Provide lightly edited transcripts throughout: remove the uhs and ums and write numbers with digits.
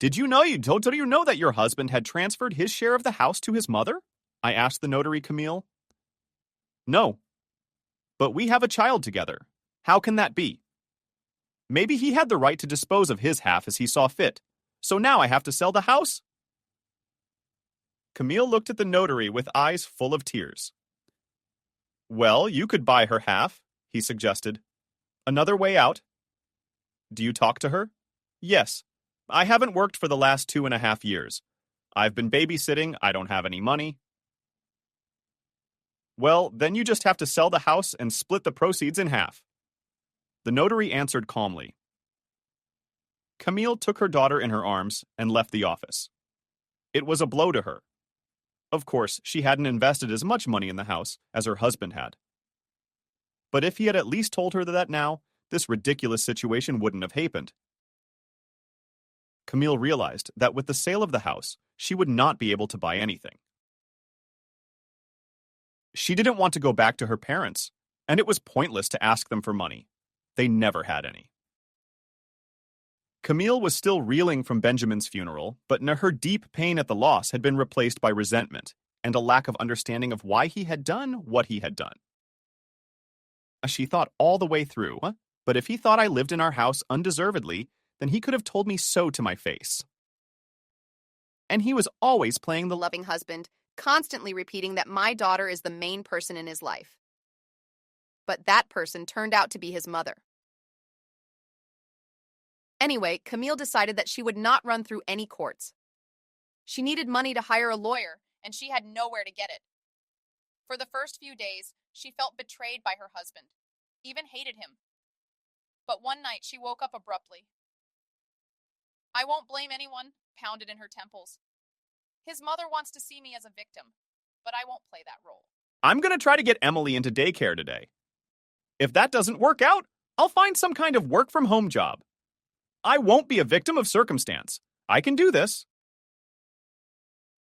Did you know that your husband had transferred his share of the house to his mother? I asked the notary Camille. No, but we have a child together. How can that be? Maybe he had the right to dispose of his half as he saw fit. So now I have to sell the house? Camille looked at the notary with eyes full of tears. Well, you could buy her half, he suggested. Another way out? Do you talk to her? Yes. I haven't worked for the last 2.5 years. I've been babysitting, I don't have any money. Well, then you just have to sell the house and split the proceeds in half. The notary answered calmly. Camille took her daughter in her arms and left the office. It was a blow to her. Of course, she hadn't invested as much money in the house as her husband had. But if he had at least told her that now, this ridiculous situation wouldn't have happened. Camille realized that with the sale of the house, she would not be able to buy anything. She didn't want to go back to her parents, and it was pointless to ask them for money. They never had any. Camille was still reeling from Benjamin's funeral, but her deep pain at the loss had been replaced by resentment and a lack of understanding of why he had done what he had done. She thought all the way through, but if he thought I lived in our house undeservedly, then he could have told me so to my face. And he was always playing the loving husband, constantly repeating that my daughter is the main person in his life. But that person turned out to be his mother. Anyway, Camille decided that she would not run through any courts. She needed money to hire a lawyer, and she had nowhere to get it. For the first few days, she felt betrayed by her husband, even hated him. But one night, she woke up abruptly. I won't blame anyone, pounded in her temples. His mother wants to see me as a victim, but I won't play that role. I'm going to try to get Emily into daycare today. If that doesn't work out, I'll find some kind of work-from-home job. I won't be a victim of circumstance. I can do this.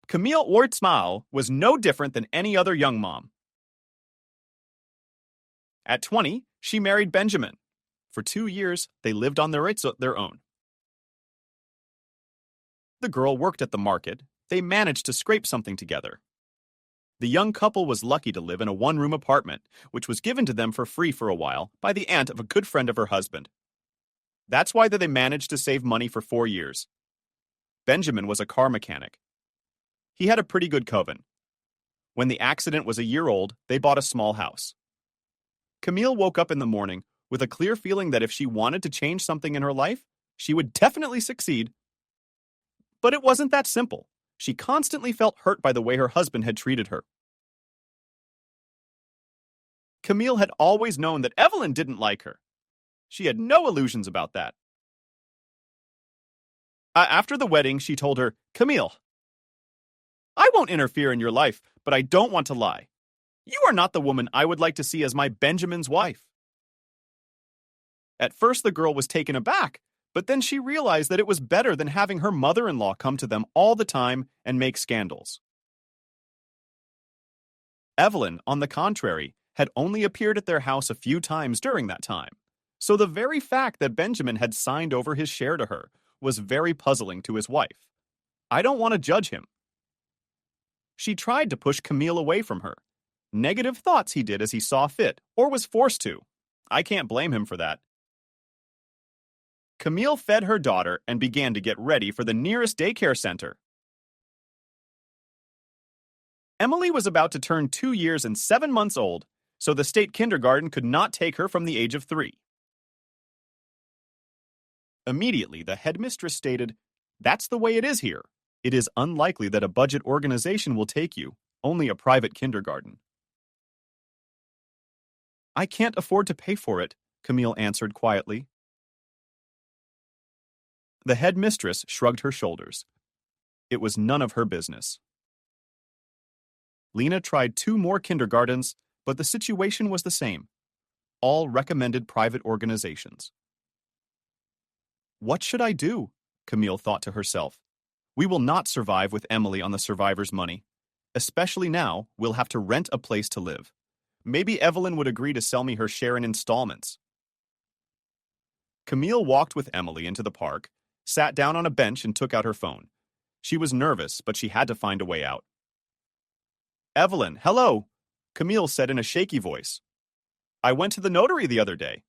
Camille Ortsmau was no different than any other young mom. At 20, she married Benjamin. For 2 years, they lived on their own. The girl worked at the market. They managed to scrape something together. The young couple was lucky to live in a one-room apartment, which was given to them for free for a while by the aunt of a good friend of her husband. That's why they managed to save money for 4 years. Benjamin was a car mechanic. He had a pretty good coven. When the accident was a year old, they bought a small house. Camille woke up in the morning with a clear feeling that if she wanted to change something in her life, she would definitely succeed. But it wasn't that simple. She constantly felt hurt by the way her husband had treated her. Camille had always known that Evelyn didn't like her. She had no illusions about that. After the wedding, she told her, Camille, I won't interfere in your life, but I don't want to lie. You are not the woman I would like to see as my Benjamin's wife. At first, the girl was taken aback, but then she realized that it was better than having her mother-in-law come to them all the time and make scandals. Evelyn, on the contrary, had only appeared at their house a few times during that time, so the very fact that Benjamin had signed over his share to her was very puzzling to his wife. I don't want to judge him. She tried to push Camille away from her. Negative thoughts he did as he saw fit, or was forced to. I can't blame him for that. Camille fed her daughter and began to get ready for the nearest daycare center. Emily was about to turn 2 years and 7 months old, so the state kindergarten could not take her from the age of 3. Immediately, the headmistress stated, "That's the way it is here. It is unlikely that a budget organization will take you, only a private kindergarten." "I can't afford to pay for it," Camille answered quietly. The headmistress shrugged her shoulders. It was none of her business. Lena tried 2 more kindergartens, but the situation was the same. All recommended private organizations. What should I do? Camille thought to herself. We will not survive with Emily on the survivor's money. Especially now, we'll have to rent a place to live. Maybe Evelyn would agree to sell me her share in installments. Camille walked with Emily into the park, sat down on a bench and took out her phone. She was nervous, but she had to find a way out. Evelyn, hello, Camille said in a shaky voice. I went to the notary the other day.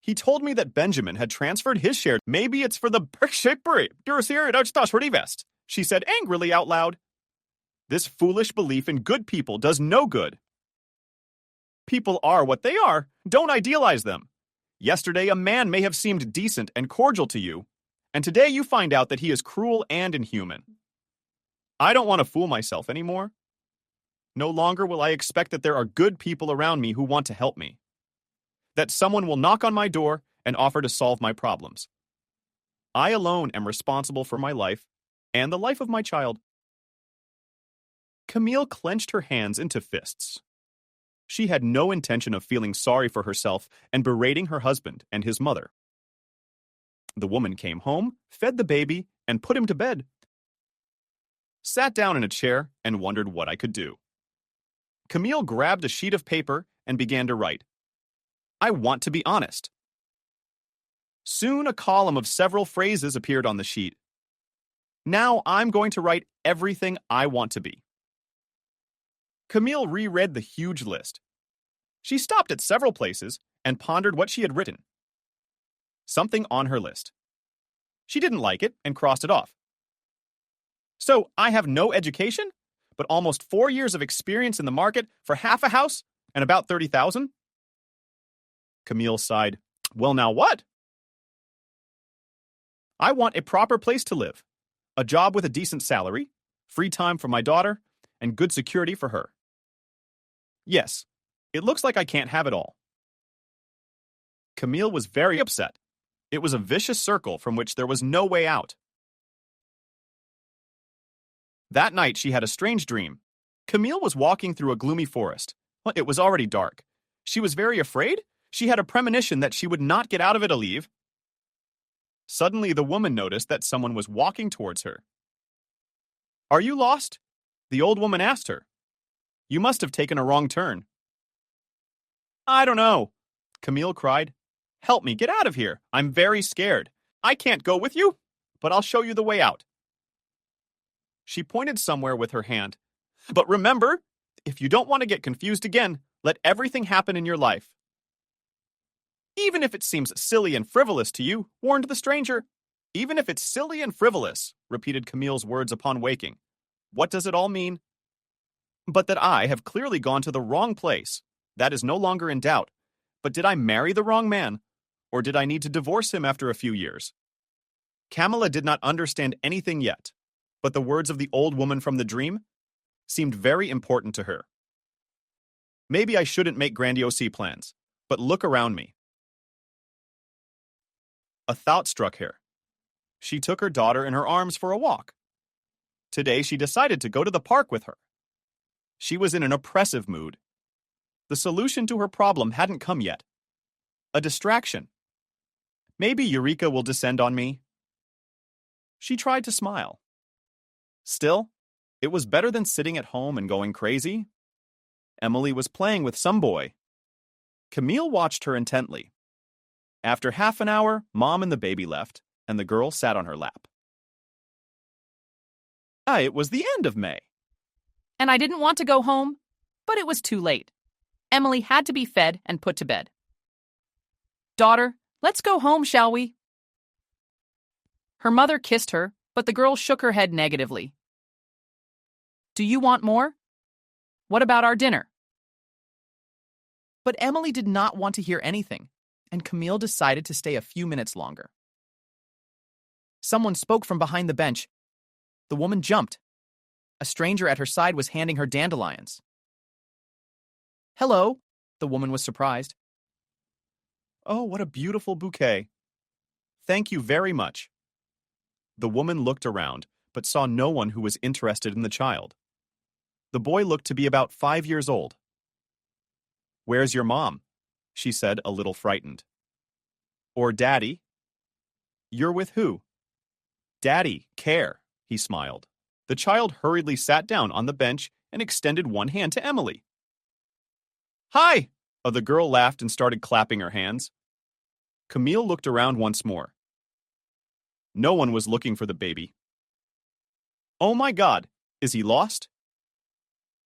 He told me that Benjamin had transferred his share. Maybe it's for the she said angrily out loud. This foolish belief in good people does no good. People are what they are. Don't idealize them. Yesterday, a man may have seemed decent and cordial to you, and today you find out that he is cruel and inhuman. I don't want to fool myself anymore. No longer will I expect that there are good people around me who want to help me, that someone will knock on my door and offer to solve my problems. I alone am responsible for my life and the life of my child. Camille clenched her hands into fists. She had no intention of feeling sorry for herself and berating her husband and his mother. The woman came home, fed the baby, and put him to bed. Sat down in a chair and wondered what I could do. Camille grabbed a sheet of paper and began to write. I want to be honest. Soon a column of several phrases appeared on the sheet. Now I'm going to write everything I want to be. Camille reread the huge list. She stopped at several places and pondered what she had written. Something on her list. She didn't like it and crossed it off. So I have no education, but almost 4 years of experience in the market for half a house and about 30,000? Camille sighed. Well, now what? I want a proper place to live, a job with a decent salary, free time for my daughter, and good security for her. Yes, it looks like I can't have it all. Camille was very upset. It was a vicious circle from which there was no way out. That night she had a strange dream. Camille was walking through a gloomy forest. It was already dark. She was very afraid. She had a premonition that she would not get out of it alive. Suddenly the woman noticed that someone was walking towards her. Are you lost? The old woman asked her. You must have taken a wrong turn. I don't know, Camille cried. Help me get out of here. I'm very scared. I can't go with you, but I'll show you the way out. She pointed somewhere with her hand. But remember, if you don't want to get confused again, let everything happen in your life. Even if it seems silly and frivolous to you, warned the stranger. Even if it's silly and frivolous, repeated Camille's words upon waking. What does it all mean? But that I have clearly gone to the wrong place. That is no longer in doubt. But did I marry the wrong man? Or did I need to divorce him after a few years? Camilla did not understand anything yet, but the words of the old woman from the dream seemed very important to her. Maybe I shouldn't make grandiose plans, but look around me. A thought struck her. She took her daughter in her arms for a walk. Today she decided to go to the park with her. She was in an oppressive mood. The solution to her problem hadn't come yet. A distraction. Maybe Eureka will descend on me. She tried to smile. Still, it was better than sitting at home and going crazy. Emily was playing with some boy. Camille watched her intently. After half an hour, Mom and the baby left, and the girl sat on her lap. It was the end of May. And I didn't want to go home, but it was too late. Emily had to be fed and put to bed. Daughter, let's go home, shall we? Her mother kissed her, but the girl shook her head negatively. Do you want more? What about our dinner? But Emily did not want to hear anything, and Camille decided to stay a few minutes longer. Someone spoke from behind the bench. The woman jumped. A stranger at her side was handing her dandelions. Hello, the woman was surprised. Oh, what a beautiful bouquet. Thank you very much. The woman looked around, but saw no one who was interested in the child. The boy looked to be about 5 years old. Where's your mom? She said, a little frightened. Or Daddy? You're with who? Daddy, care, he smiled. The child hurriedly sat down on the bench and extended one hand to Emily. Hi! The girl laughed and started clapping her hands. Camille looked around once more. No one was looking for the baby. Oh my God, is he lost?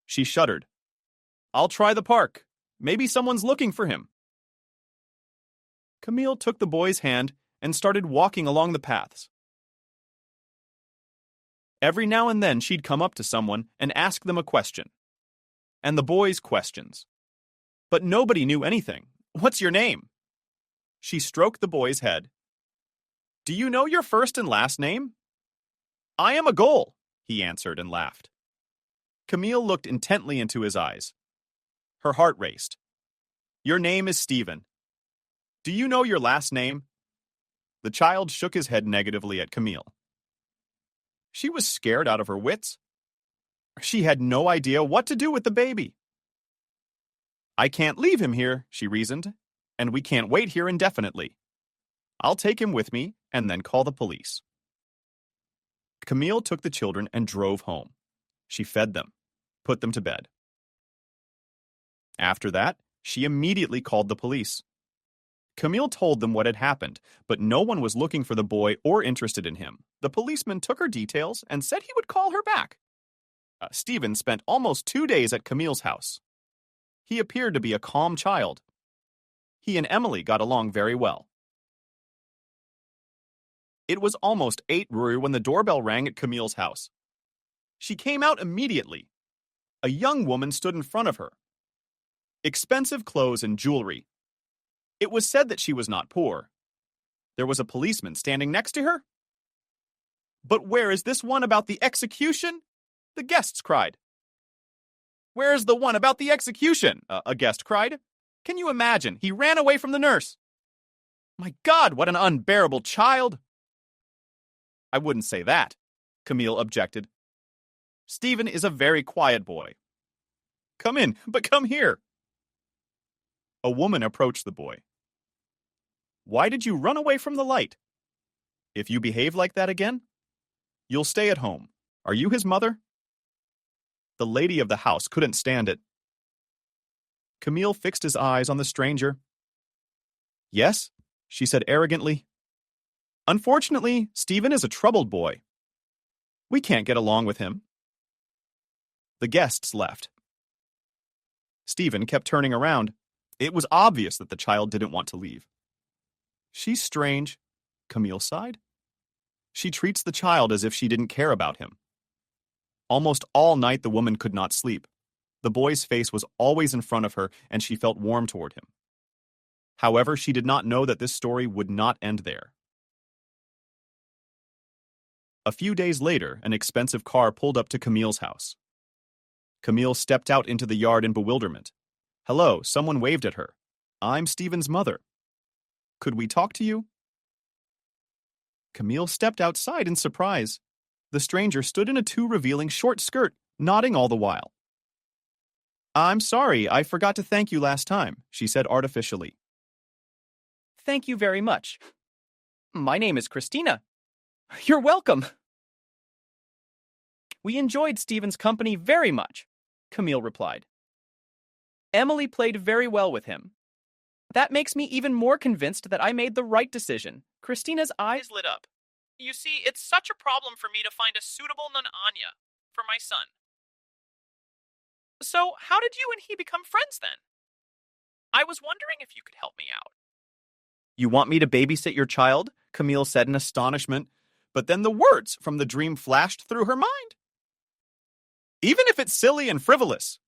She shuddered. I'll try the park. Maybe someone's looking for him. Camille took the boy's hand and started walking along the paths. Every now and then she'd come up to someone and ask them a question. And the boys questions. But nobody knew anything. What's your name? She stroked the boy's head. Do you know your first and last name? I am a goal, he answered and laughed. Camille looked intently into his eyes. Her heart raced. Your name is Stephen. Do you know your last name? The child shook his head negatively at Camille. She was scared out of her wits. She had no idea what to do with the baby. I can't leave him here, she reasoned, and we can't wait here indefinitely. I'll take him with me and then call the police. Camille took the children and drove home. She fed them, put them to bed. After that, she immediately called the police. Camille told them what had happened, but no one was looking for the boy or interested in him. The policeman took her details and said he would call her back. Stephen spent almost 2 days at Camille's house. He appeared to be a calm child. He and Emily got along very well. It was almost 8:00 when the doorbell rang at Camille's house. She came out immediately. A young woman stood in front of her. Expensive clothes and jewelry. It was said that she was not poor. There was a policeman standing next to her. But where is this one about the execution? The guests cried. Where's the one about the execution? A guest cried. Can you imagine? He ran away from the nurse. My God, what an unbearable child! I wouldn't say that, Camille objected. Stephen is a very quiet boy. Come in, but come here. A woman approached the boy. Why did you run away from the light? If you behave like that again, you'll stay at home. Are you his mother? The lady of the house couldn't stand it. Camille fixed his eyes on the stranger. Yes, she said arrogantly. Unfortunately, Stephen is a troubled boy. We can't get along with him. The guests left. Stephen kept turning around. It was obvious that the child didn't want to leave. She's strange, Camille sighed. She treats the child as if she didn't care about him. Almost all night the woman could not sleep. The boy's face was always in front of her, and she felt warm toward him. However, she did not know that this story would not end there. A few days later, an expensive car pulled up to Camille's house. Camille stepped out into the yard in bewilderment. Hello, someone waved at her. I'm Stephen's mother. Could we talk to you? Camille stepped outside in surprise. The stranger stood in a too revealing short skirt, nodding all the while. I'm sorry, I forgot to thank you last time, she said artificially. Thank you very much. My name is Christina. You're welcome. We enjoyed Stephen's company very much, Camille replied. Emily played very well with him. That makes me even more convinced that I made the right decision. Christina's eyes lit up. You see, it's such a problem for me to find a suitable Anya for my son. So, how did you and he become friends then? I was wondering if you could help me out. You want me to babysit your child? Camille said in astonishment, but then the words from the dream flashed through her mind. Even if it's silly and frivolous.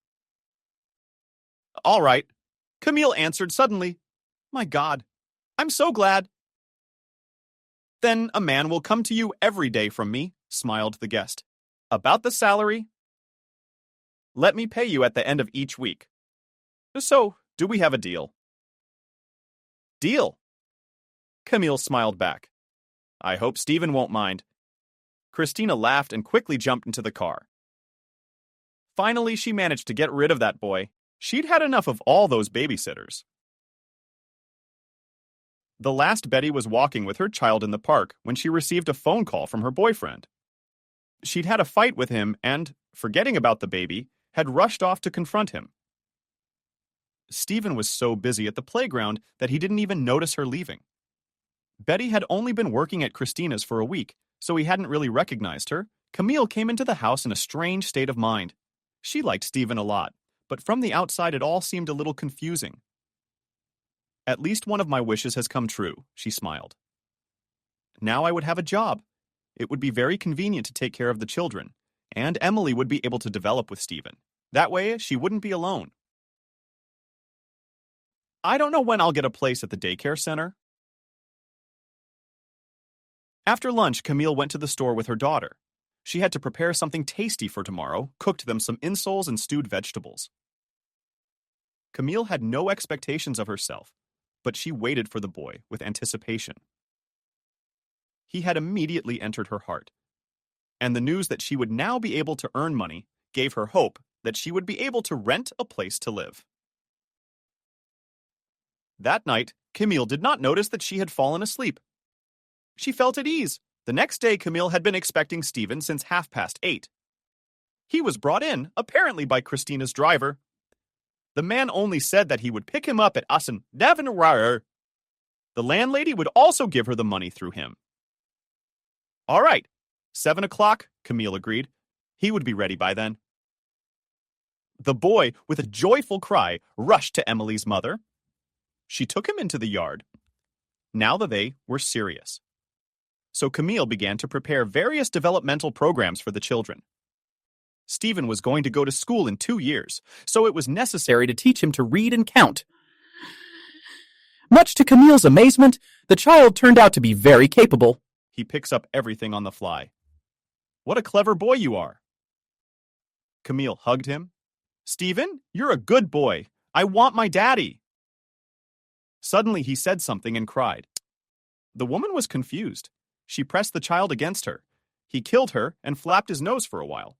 All right, Camille answered suddenly. My God, I'm so glad. Then a man will come to you every day from me, smiled the guest. About the salary? Let me pay you at the end of each week. So, do we have a deal? Deal? Camille smiled back. I hope Stephen won't mind. Christina laughed and quickly jumped into the car. Finally, she managed to get rid of that boy. She'd had enough of all those babysitters. The last Betty was walking with her child in the park when she received a phone call from her boyfriend. She'd had a fight with him and, forgetting about the baby, had rushed off to confront him. Stephen was so busy at the playground that he didn't even notice her leaving. Betty had only been working at Christina's for a week, so he hadn't really recognized her. Camille came into the house in a strange state of mind. She liked Stephen a lot, but from the outside it all seemed a little confusing. At least one of my wishes has come true, she smiled. Now I would have a job. It would be very convenient to take care of the children, and Emily would be able to develop with Stephen. That way, she wouldn't be alone. I don't know when I'll get a place at the daycare center. After lunch, Camille went to the store with her daughter. She had to prepare something tasty for tomorrow, cooked them some insoles and stewed vegetables. Camille had no expectations of herself, but she waited for the boy with anticipation. He had immediately entered her heart, and the news that she would now be able to earn money gave her hope that she would be able to rent a place to live. That night, Camille did not notice that she had fallen asleep. She felt at ease. The next day, Camille had been expecting Stephen since 8:30. He was brought in, apparently by Christina's driver. The man only said that he would pick him up at Assen Davenrar. The landlady would also give her the money through him. All right, 7 o'clock, Camille agreed. He would be ready by then. The boy, with a joyful cry, rushed to Emily's mother. She took him into the yard. Now they were serious. So Camille began to prepare various developmental programs for the children. Stephen was going to go to school in 2 years, so it was necessary to teach him to read and count. Much to Camille's amazement, the child turned out to be very capable. He picks up everything on the fly. What a clever boy you are. Camille hugged him. Stephen, you're a good boy. I want my daddy. Suddenly he said something and cried. The woman was confused. She pressed the child against her. He killed her and flapped his nose for a while.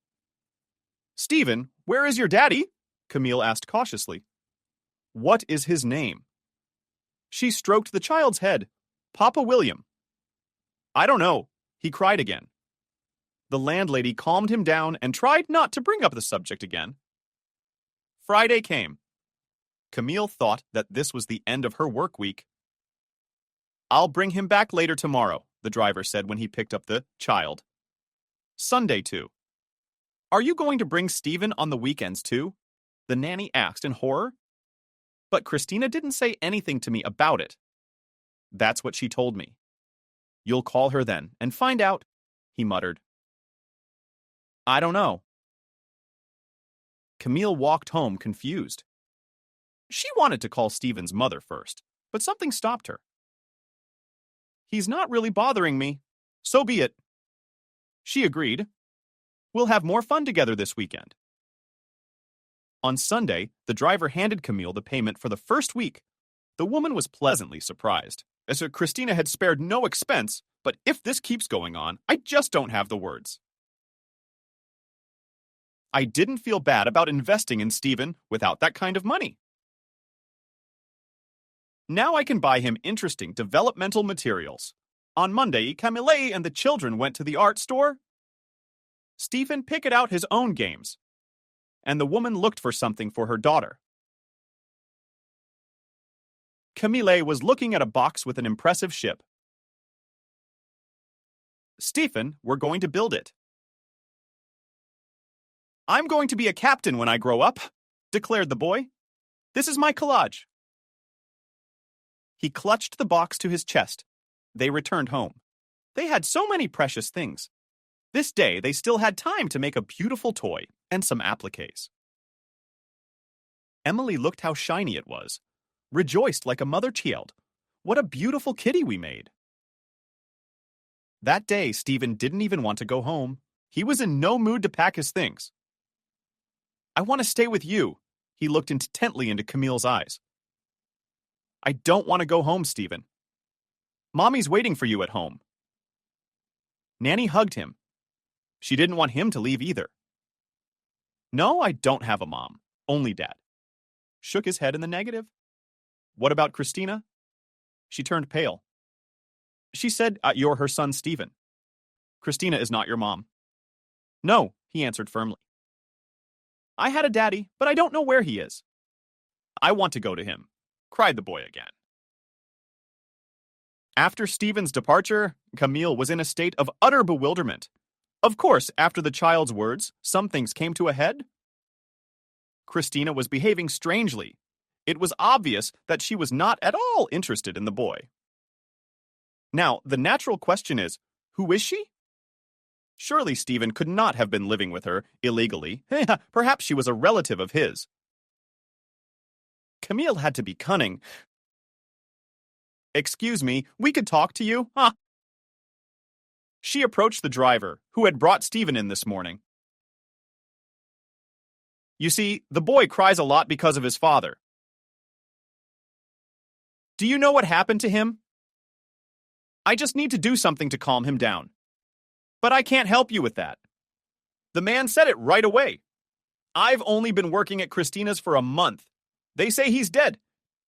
Stephen, where is your daddy? Camille asked cautiously. What is his name? She stroked the child's head. Papa William. I don't know. He cried again. The landlady calmed him down and tried not to bring up the subject again. Friday came. Camille thought that this was the end of her work week. I'll bring him back later tomorrow, the driver said when he picked up the child. Sunday, too. Are you going to bring Stephen on the weekends, too? The nanny asked in horror. But Christina didn't say anything to me about it. That's what she told me. You'll call her then and find out, he muttered. I don't know. Camille walked home confused. She wanted to call Stephen's mother first, but something stopped her. He's not really bothering me. So be it. She agreed. We'll have more fun together this weekend. On Sunday, the driver handed Camille the payment for the first week. The woman was pleasantly surprised, as if Christina had spared no expense, but if this keeps going on, I just don't have the words. I didn't feel bad about investing in Stephen without that kind of money. Now I can buy him interesting developmental materials. On Monday, Camille and the children went to the art store. Stephen picked out his own games, and the woman looked for something for her daughter. Camille was looking at a box with an impressive ship. Stephen, we're going to build it. I'm going to be a captain when I grow up, declared the boy. This is my collage. He clutched the box to his chest. They returned home. They had so many precious things. This day, they still had time to make a beautiful toy and some appliques. Emily looked how shiny it was, rejoiced like a mother child. What a beautiful kitty we made. That day, Stephen didn't even want to go home. He was in no mood to pack his things. I want to stay with you. He looked intently into Camille's eyes. I don't want to go home, Stephen. Mommy's waiting for you at home. Nanny hugged him. She didn't want him to leave either. No, I don't have a mom. Only Dad. Shook his head in the negative. What about Christina? She turned pale. She said, you're her son, Stephen. Christina is not your mom. No, he answered firmly. I had a daddy, but I don't know where he is. I want to go to him, cried the boy again. After Stephen's departure, Camille was in a state of utter bewilderment. Of course, after the child's words, some things came to a head. Christina was behaving strangely. It was obvious that she was not at all interested in the boy. Now, the natural question is, who is she? Surely Stephen could not have been living with her illegally. Perhaps she was a relative of his. Camille had to be cunning. "Excuse me, we could talk to you?" She approached the driver, who had brought Stephen in this morning. "You see, the boy cries a lot because of his father. Do you know what happened to him? I just need to do something to calm him down. But I can't help you with that." The man said it right away. "I've only been working at Christina's for a month. They say he's dead.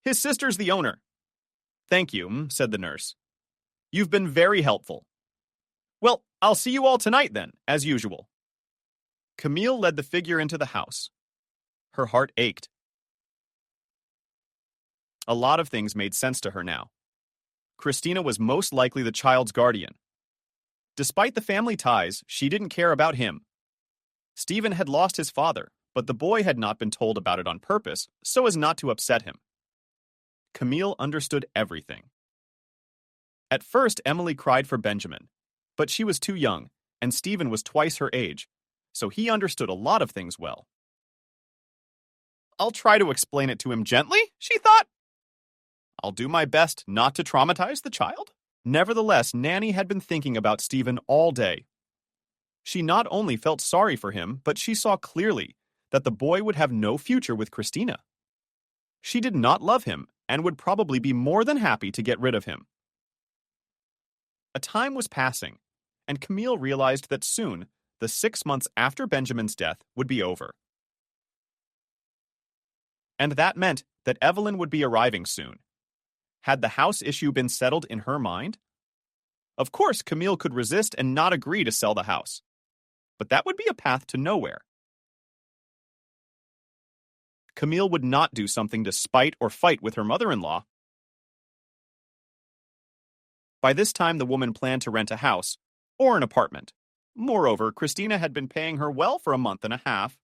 His sister's the owner." "Thank you," said the nurse. "You've been very helpful. Well, I'll see you all tonight then, as usual." Camille led the figure into the house. Her heart ached. A lot of things made sense to her now. Christina was most likely the child's guardian. Despite the family ties, she didn't care about him. Stephen had lost his father, but the boy had not been told about it on purpose so as not to upset him. Camille understood everything. At first, Emily cried for Benjamin, but she was too young, and Stephen was twice her age, so he understood a lot of things well. "I'll try to explain it to him gently," she thought. "I'll do my best not to traumatize the child." Nevertheless, Nanny had been thinking about Stephen all day. She not only felt sorry for him, but she saw clearly that the boy would have no future with Christina. She did not love him and would probably be more than happy to get rid of him. A time was passing, and Camille realized that soon, the 6 months after Benjamin's death would be over. And that meant that Evelyn would be arriving soon. Had the house issue been settled in her mind? Of course, Camille could resist and not agree to sell the house. But that would be a path to nowhere. Camille would not do something to spite or fight with her mother-in-law. By this time, the woman planned to rent a house or an apartment. Moreover, Christina had been paying her well for a month and a half.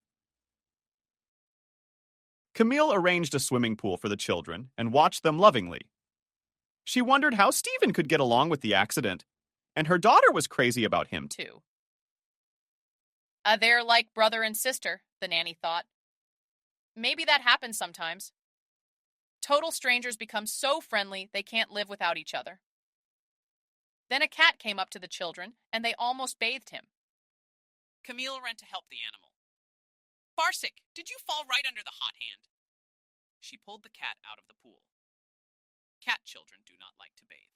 Camille arranged a swimming pool for the children and watched them lovingly. She wondered how Stephen could get along with the accident, and her daughter was crazy about him too. They're like brother and sister, the nanny thought. Maybe that happens sometimes. Total strangers become so friendly they can't live without each other. Then a cat came up to the children, and they almost bathed him. Camille ran to help the animal. "Barsic, did you fall right under the hot hand?" She pulled the cat out of the pool. Cat children do not like to bathe.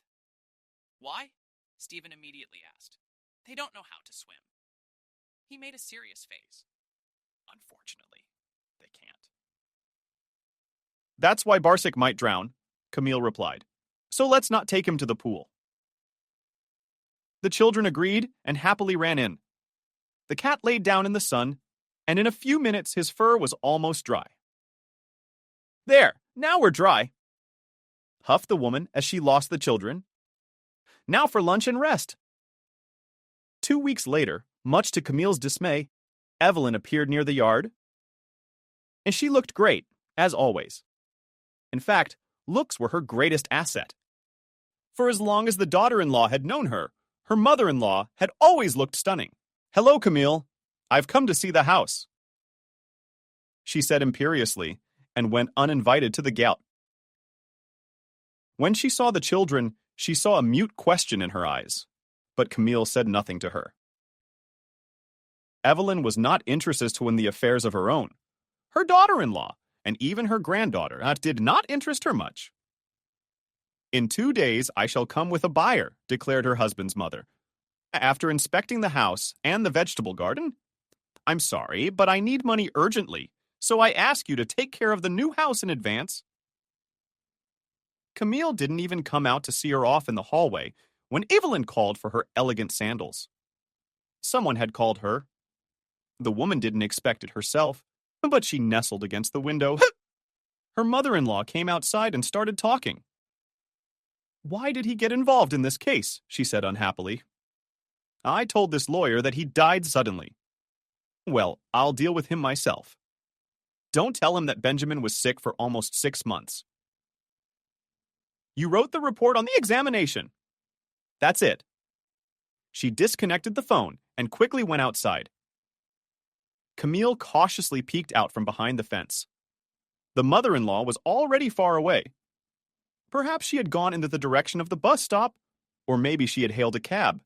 "Why?" Stephen immediately asked. "They don't know how to swim." He made a serious face. "Unfortunately, they can't." "That's why Barsic might drown," Camille replied. "So let's not take him to the pool." The children agreed and happily ran in. The cat laid down in the sun, and in a few minutes his fur was almost dry. "There, now we're dry," huffed the woman as she lost the children. "Now for lunch and rest." 2 weeks later, much to Camille's dismay, Evelyn appeared near the yard, and she looked great, as always. In fact, looks were her greatest asset. For as long as the daughter-in-law had known her, her mother-in-law had always looked stunning. "Hello, Camille. I've come to see the house," she said imperiously, and went uninvited to the gout. When she saw the children, she saw a mute question in her eyes, but Camille said nothing to her. Evelyn was not interested in the affairs of her own. Her daughter-in-law, and even her granddaughter, did not interest her much. "In 2 days I shall come with a buyer," declared her husband's mother. "After inspecting the house and the vegetable garden, I'm sorry, but I need money urgently, so I ask you to take care of the new house in advance." Camille didn't even come out to see her off in the hallway when Evelyn called for her elegant sandals. Someone had called her. The woman didn't expect it herself, but she nestled against the window. Her mother-in-law came outside and started talking. Why did he get involved in this case? She said unhappily. I told this lawyer that he died suddenly. Well, I'll deal with him myself. Don't tell him that Benjamin was sick for almost 6 months. You wrote the report on the examination. That's it. She disconnected the phone and quickly went outside. Camille cautiously peeked out from behind the fence. The mother-in-law was already far away. Perhaps she had gone into the direction of the bus stop, or maybe she had hailed a cab.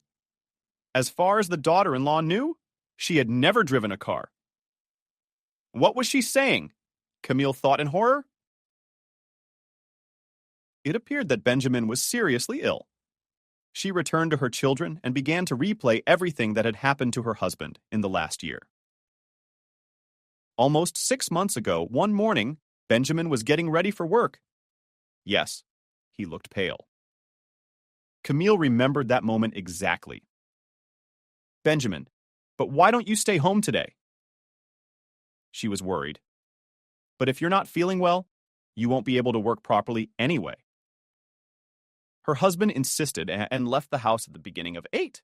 As far as the daughter-in-law knew, she had never driven a car. What was she saying? Camille thought in horror. It appeared that Benjamin was seriously ill. She returned to her children and began to replay everything that had happened to her husband in the last year. Almost 6 months ago, one morning, Benjamin was getting ready for work. Yes, he looked pale. Camille remembered that moment exactly. Benjamin, but why don't you stay home today? She was worried. But if you're not feeling well, you won't be able to work properly anyway. Her husband insisted and left the house at the beginning of 8.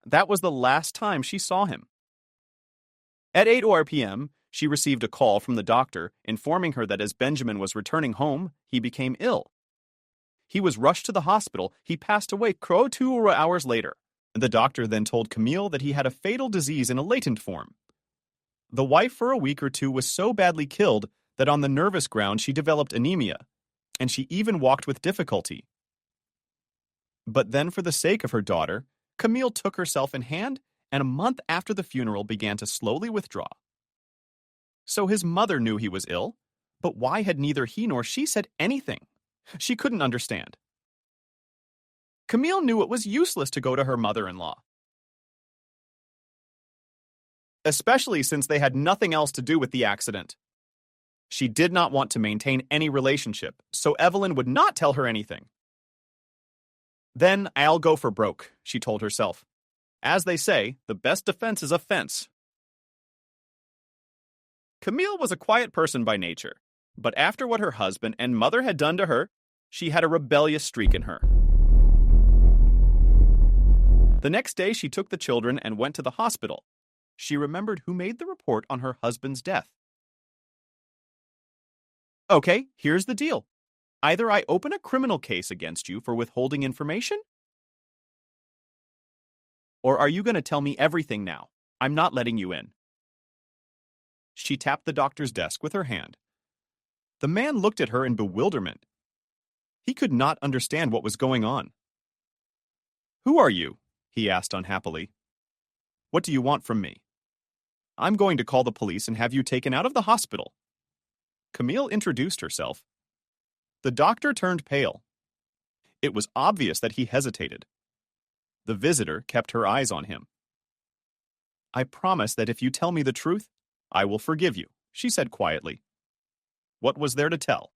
That was the last time she saw him. At 8 p.m., she received a call from the doctor informing her that as Benjamin was returning home, he became ill. He was rushed to the hospital. He passed away 2 hours later. The doctor then told Camille that he had a fatal disease in a latent form. The wife for a week or two was so badly killed that on the nervous ground she developed anemia, and she even walked with difficulty. But then for the sake of her daughter, Camille took herself in hand and a month after the funeral began to slowly withdraw. So his mother knew he was ill, but why had neither he nor she said anything? She couldn't understand. Camille knew it was useless to go to her mother-in-law, especially since they had nothing else to do with the accident. She did not want to maintain any relationship, so Evelyn would not tell her anything. Then I'll go for broke, she told herself. As they say, the best defense is a fence. Camille was a quiet person by nature, but after what her husband and mother had done to her, she had a rebellious streak in her. The next day, she took the children and went to the hospital. She remembered who made the report on her husband's death. Okay, here's the deal. Either I open a criminal case against you for withholding information, or are you going to tell me everything now? I'm not letting you in. She tapped the doctor's desk with her hand. The man looked at her in bewilderment. He could not understand what was going on. Who are you? He asked unhappily. What do you want from me? I'm going to call the police and have you taken out of the hospital. Camille introduced herself. The doctor turned pale. It was obvious that he hesitated. The visitor kept her eyes on him. I promise that if you tell me the truth, I will forgive you, she said quietly. What was there to tell?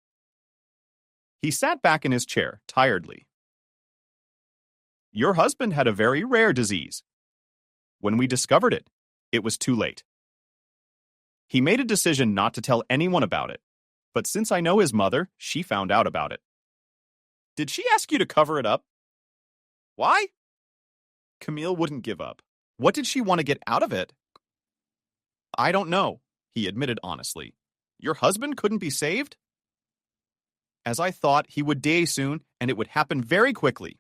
He sat back in his chair, tiredly. Your husband had a very rare disease. When we discovered it, it was too late. He made a decision not to tell anyone about it, but since I know his mother, she found out about it. Did she ask you to cover it up? Why? Camille wouldn't give up. What did she want to get out of it? I don't know, he admitted honestly. Your husband couldn't be saved? As I thought, he would die soon, and it would happen very quickly.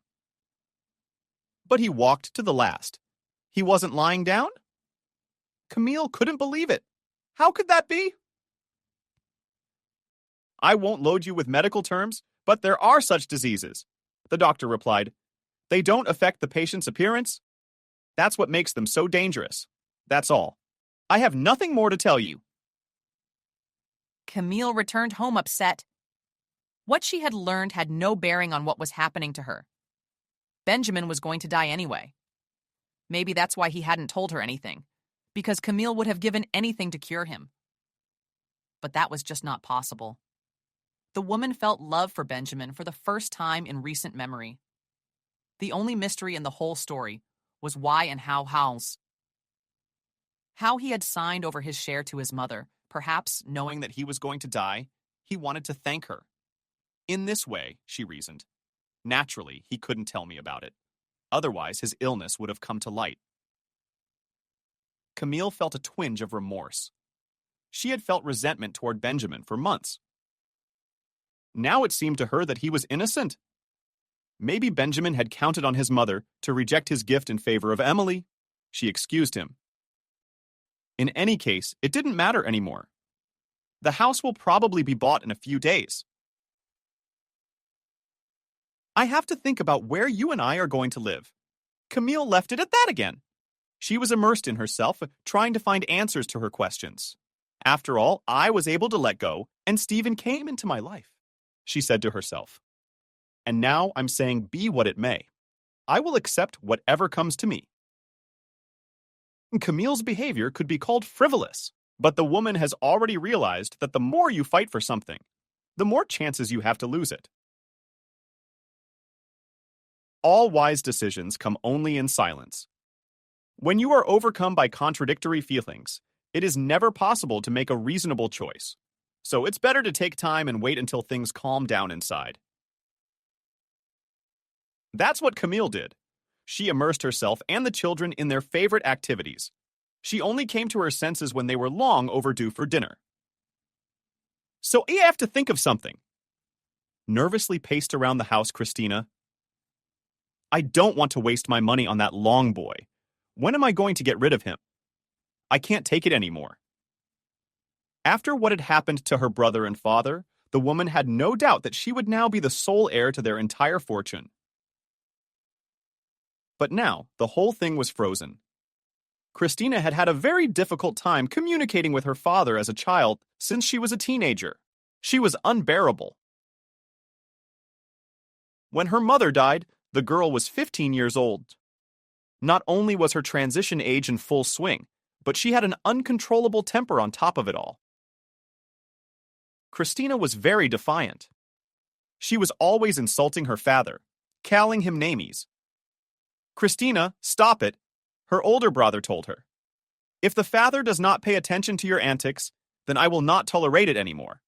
But he walked to the last. He wasn't lying down? Camille couldn't believe it. How could that be? I won't load you with medical terms, but there are such diseases, the doctor replied. They don't affect the patient's appearance. That's what makes them so dangerous. That's all. I have nothing more to tell you. Camille returned home upset. What she had learned had no bearing on what was happening to her. Benjamin was going to die anyway. Maybe that's why he hadn't told her anything, because Camille would have given anything to cure him. But that was just not possible. The woman felt love for Benjamin for the first time in recent memory. The only mystery in the whole story was why and how he had signed over his share to his mother, perhaps knowing that he was going to die. He wanted to thank her. In this way, she reasoned, naturally, he couldn't tell me about it. Otherwise, his illness would have come to light. Camille felt a twinge of remorse. She had felt resentment toward Benjamin for months. Now it seemed to her that he was innocent. Maybe Benjamin had counted on his mother to reject his gift in favor of Emily. She excused him. In any case, it didn't matter anymore. The house will probably be bought in a few days. I have to think about where you and I are going to live. Camille left it at that again. She was immersed in herself, trying to find answers to her questions. After all, I was able to let go, and Stephen came into my life, she said to herself. And now I'm saying be what it may. I will accept whatever comes to me. Camille's behavior could be called frivolous, but the woman has already realized that the more you fight for something, the more chances you have to lose it. All wise decisions come only in silence. When you are overcome by contradictory feelings, it is never possible to make a reasonable choice. So it's better to take time and wait until things calm down inside. That's what Camille did. She immersed herself and the children in their favorite activities. She only came to her senses when they were long overdue for dinner. So I have to think of something. Nervously paced around the house, Christina. I don't want to waste my money on that long boy. When am I going to get rid of him? I can't take it anymore. After what had happened to her brother and father, the woman had no doubt that she would now be the sole heir to their entire fortune. But now, the whole thing was frozen. Christina had had a very difficult time communicating with her father as a child since she was a teenager. She was unbearable. When her mother died, the girl was 15 years old. Not only was her transition age in full swing, but she had an uncontrollable temper on top of it all. Christina was very defiant. She was always insulting her father, calling him names. Christina, stop it, her older brother told her. If the father does not pay attention to your antics, then I will not tolerate it anymore.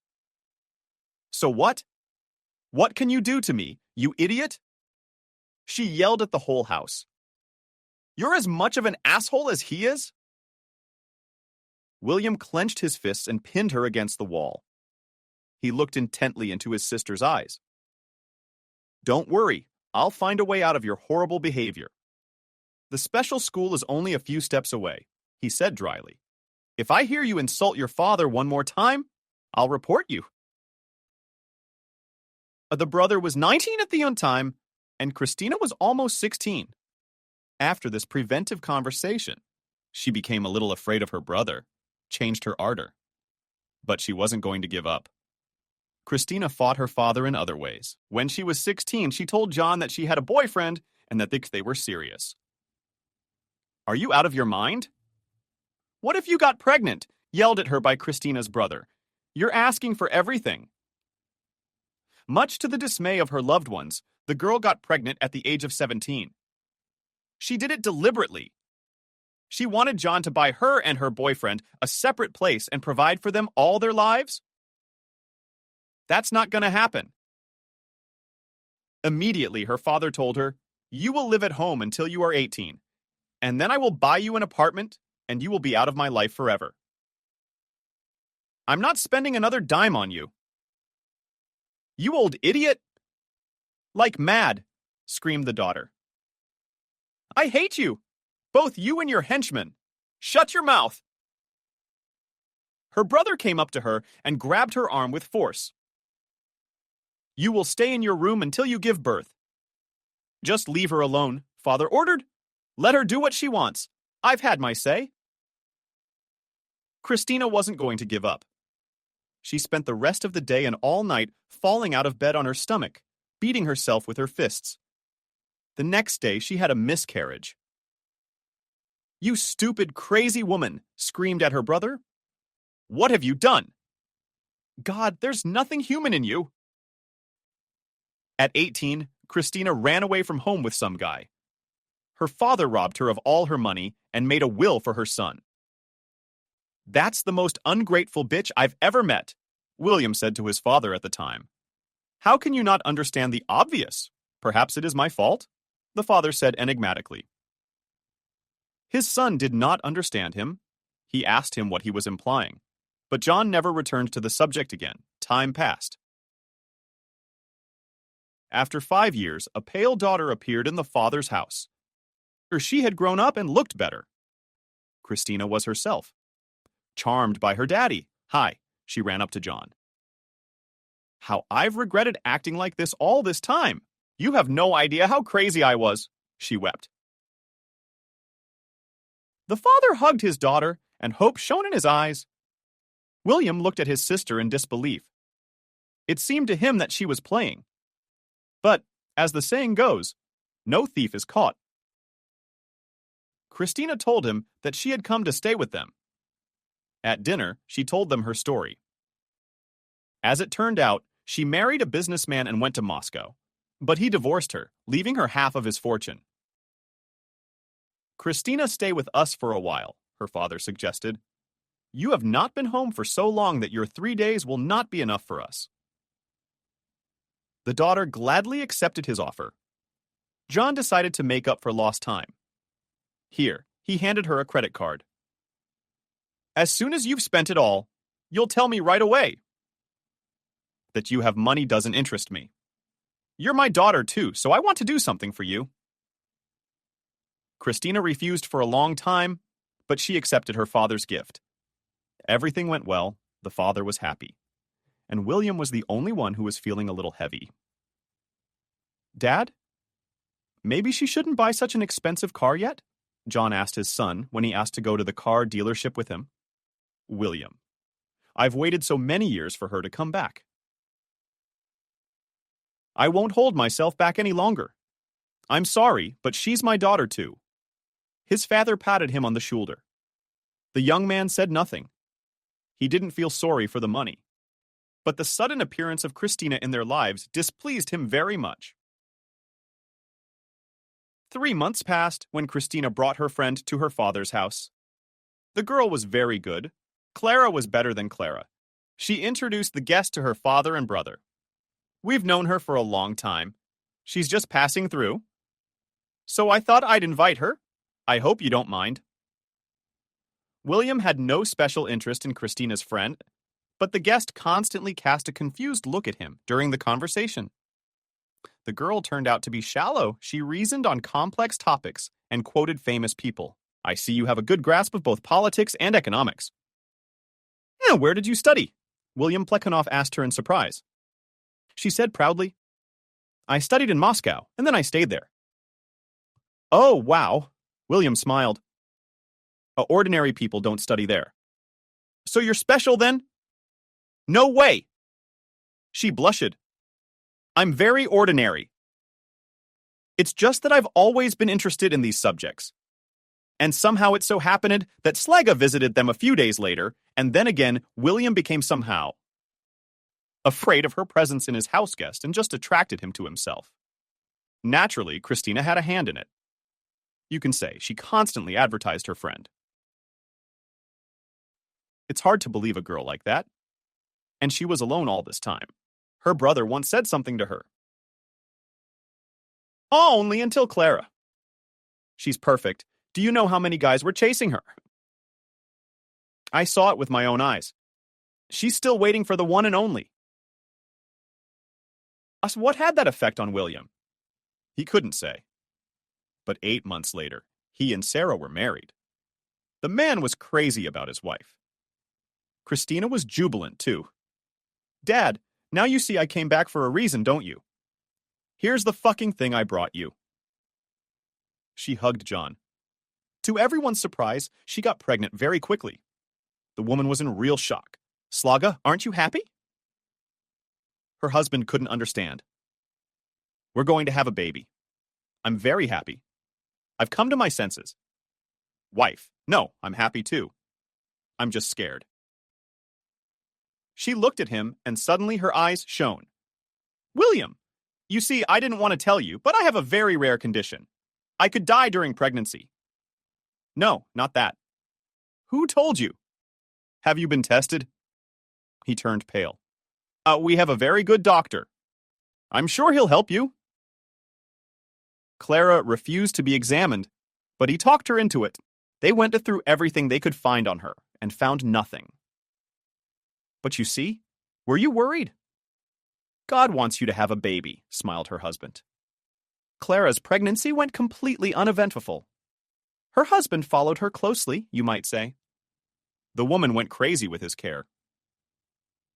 So what? What can you do to me, you idiot? She yelled at the whole house. You're as much of an asshole as he is? William clenched his fists and pinned her against the wall. He looked intently into his sister's eyes. Don't worry, I'll find a way out of your horrible behavior. The special school is only a few steps away, he said dryly. If I hear you insult your father one more time, I'll report you. The brother was 19 at the time, and Christina was almost 16. After this preventive conversation, she became a little afraid of her brother, changed her ardor. But she wasn't going to give up. Christina fought her father in other ways. When she was 16, she told John that she had a boyfriend and that they were serious. Are you out of your mind? What if you got pregnant? Yelled at her by Christina's brother. You're asking for everything. Much to the dismay of her loved ones, the girl got pregnant at the age of 17. She did it deliberately. She wanted John to buy her and her boyfriend a separate place and provide for them all their lives. That's not going to happen. Immediately, her father told her, you will live at home until you are 18, and then I will buy you an apartment, and you will be out of my life forever. I'm not spending another dime on you. You old idiot! Like mad, screamed the daughter. I hate you, both you and your henchmen. Shut your mouth! Her brother came up to her and grabbed her arm with force. You will stay in your room until you give birth. Just leave her alone, father ordered. Let her do what she wants. I've had my say. Christina wasn't going to give up. She spent the rest of the day and all night falling out of bed on her stomach, beating herself with her fists. The next day, she had a miscarriage. You stupid, crazy woman, screamed at her brother. What have you done? God, there's nothing human in you. At 18, Christina ran away from home with some guy. Her father robbed her of all her money and made a will for her son. That's the most ungrateful bitch I've ever met, William said to his father at the time. How can you not understand the obvious? Perhaps it is my fault? The father said enigmatically. His son did not understand him. He asked him what he was implying. But John never returned to the subject again. Time passed. After 5 years, a pale daughter appeared in the father's house. She had grown up and looked better. Christina was herself. Charmed by her daddy. Hi, she ran up to John. How I've regretted acting like this all this time. You have no idea how crazy I was, she wept. The father hugged his daughter, and hope shone in his eyes. William looked at his sister in disbelief. It seemed to him that she was playing. But, as the saying goes, no thief is caught. Christina told him that she had come to stay with them. At dinner, she told them her story. As it turned out, she married a businessman and went to Moscow. But he divorced her, leaving her half of his fortune. Christina, stay with us for a while, her father suggested. You have not been home for so long that your 3 days will not be enough for us. The daughter gladly accepted his offer. John decided to make up for lost time. Here, he handed her a credit card. As soon as you've spent it all, you'll tell me right away. That you have money doesn't interest me. You're my daughter too, so I want to do something for you. Christina refused for a long time, but she accepted her father's gift. Everything went well, the father was happy, and William was the only one who was feeling a little heavy. Dad, maybe she shouldn't buy such an expensive car yet? John asked his son when he asked to go to the car dealership with him. William, I've waited so many years for her to come back. I won't hold myself back any longer. I'm sorry, but she's my daughter too. His father patted him on the shoulder. The young man said nothing. He didn't feel sorry for the money. But the sudden appearance of Christina in their lives displeased him very much. 3 months passed when Christina brought her friend to her father's house. The girl was very good. Clara was better than Clara. She introduced the guest to her father and brother. We've known her for a long time. She's just passing through. So I thought I'd invite her. I hope you don't mind. William had no special interest in Christina's friend, but the guest constantly cast a confused look at him during the conversation. The girl turned out to be shallow. She reasoned on complex topics and quoted famous people. I see you have a good grasp of both politics and economics. Where did you study? William Plekhanov asked her in surprise. She said proudly, I studied in Moscow, and then I stayed there. Oh, wow. William smiled. Ordinary people don't study there. So you're special then? No way. She blushed. I'm very ordinary. It's just that I've always been interested in these subjects. And somehow it so happened that Slaga visited them a few days later, and then again, William became somehow afraid of her presence in his house guest and just attracted him to himself. Naturally, Christina had a hand in it. You can say she constantly advertised her friend. It's hard to believe a girl like that. And she was alone all this time. Her brother once said something to her. Only until Clara. She's perfect. Do you know how many guys were chasing her? I saw it with my own eyes. She's still waiting for the one and only. What had that effect on William? He couldn't say. But 8 months later, he and Sarah were married. The man was crazy about his wife. Christina was jubilant, too. Dad, now you see I came back for a reason, don't you? Here's the fucking thing I brought you. She hugged John. To everyone's surprise, she got pregnant very quickly. The woman was in real shock. Slaga, aren't you happy? Her husband couldn't understand. We're going to have a baby. I'm very happy. I've come to my senses. Wife, no, I'm happy too. I'm just scared. She looked at him, and suddenly her eyes shone. William, you see, I didn't want to tell you, but I have a very rare condition. I could die during pregnancy. No, not that. Who told you? Have you been tested? He turned pale. We have a very good doctor. I'm sure he'll help you. Clara refused to be examined, but he talked her into it. They went through everything they could find on her and found nothing. But you see, were you worried? God wants you to have a baby, smiled her husband. Clara's pregnancy went completely uneventful. Her husband followed her closely, you might say. The woman went crazy with his care.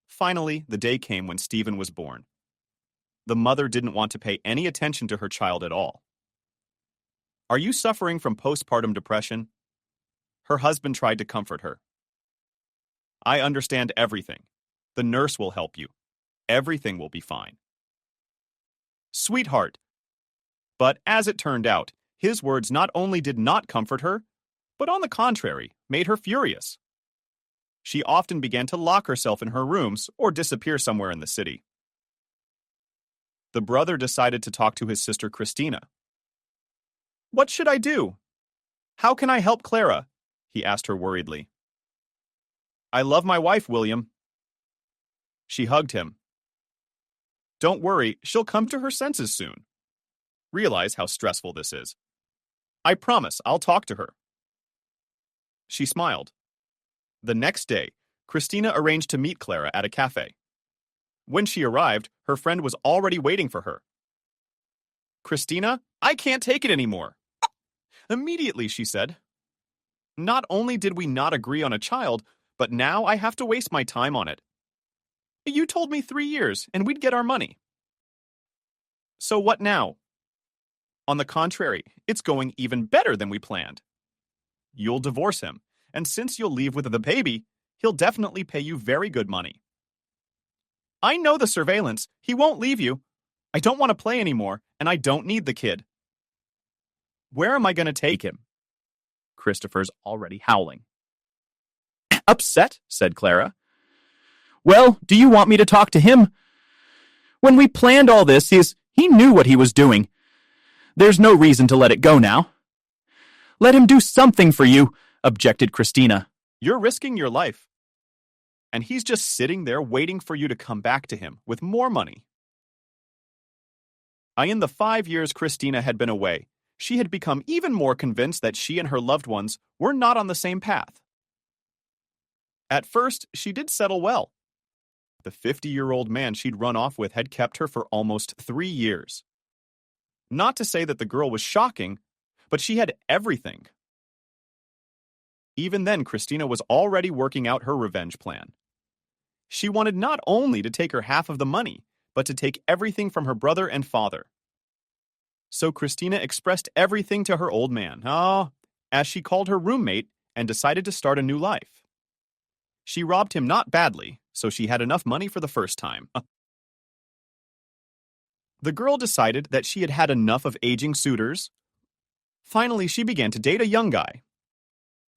Finally, the day came when Stephen was born. The mother didn't want to pay any attention to her child at all. Are you suffering from postpartum depression? Her husband tried to comfort her. I understand everything. The nurse will help you. Everything will be fine. Sweetheart. But as it turned out, his words not only did not comfort her, but on the contrary, made her furious. She often began to lock herself in her rooms or disappear somewhere in the city. The brother decided to talk to his sister Christina. What should I do? How can I help Clara? He asked her worriedly. I love my wife, William. She hugged him. Don't worry, she'll come to her senses soon. Realize how stressful this is. I promise I'll talk to her. She smiled. The next day, Christina arranged to meet Clara at a cafe. When she arrived, her friend was already waiting for her. Christina, I can't take it anymore. Immediately, she said. Not only did we not agree on a child, but now I have to waste my time on it. You told me 3 years, and we'd get our money. So what now? On the contrary, it's going even better than we planned. You'll divorce him, and since you'll leave with the baby, he'll definitely pay you very good money. I know the surveillance. He won't leave you. I don't want to play anymore, and I don't need the kid. Where am I going to take him? Christopher's already howling. Upset, said Clara. Well, do you want me to talk to him? When we planned all this, he knew what he was doing. There's no reason to let it go now. Let him do something for you, objected Christina. You're risking your life. And he's just sitting there waiting for you to come back to him with more money. In the 5 years Christina had been away, she had become even more convinced that she and her loved ones were not on the same path. At first, she did settle well. The 50-year-old man she'd run off with had kept her for almost 3 years. Not to say that the girl was shocking, but she had everything. Even then, Christina was already working out her revenge plan. She wanted not only to take her half of the money, but to take everything from her brother and father. So Christina expressed everything to her old man, as she called her roommate, and decided to start a new life. She robbed him not badly, so she had enough money for the first time. The girl decided that she had had enough of aging suitors. Finally, she began to date a young guy.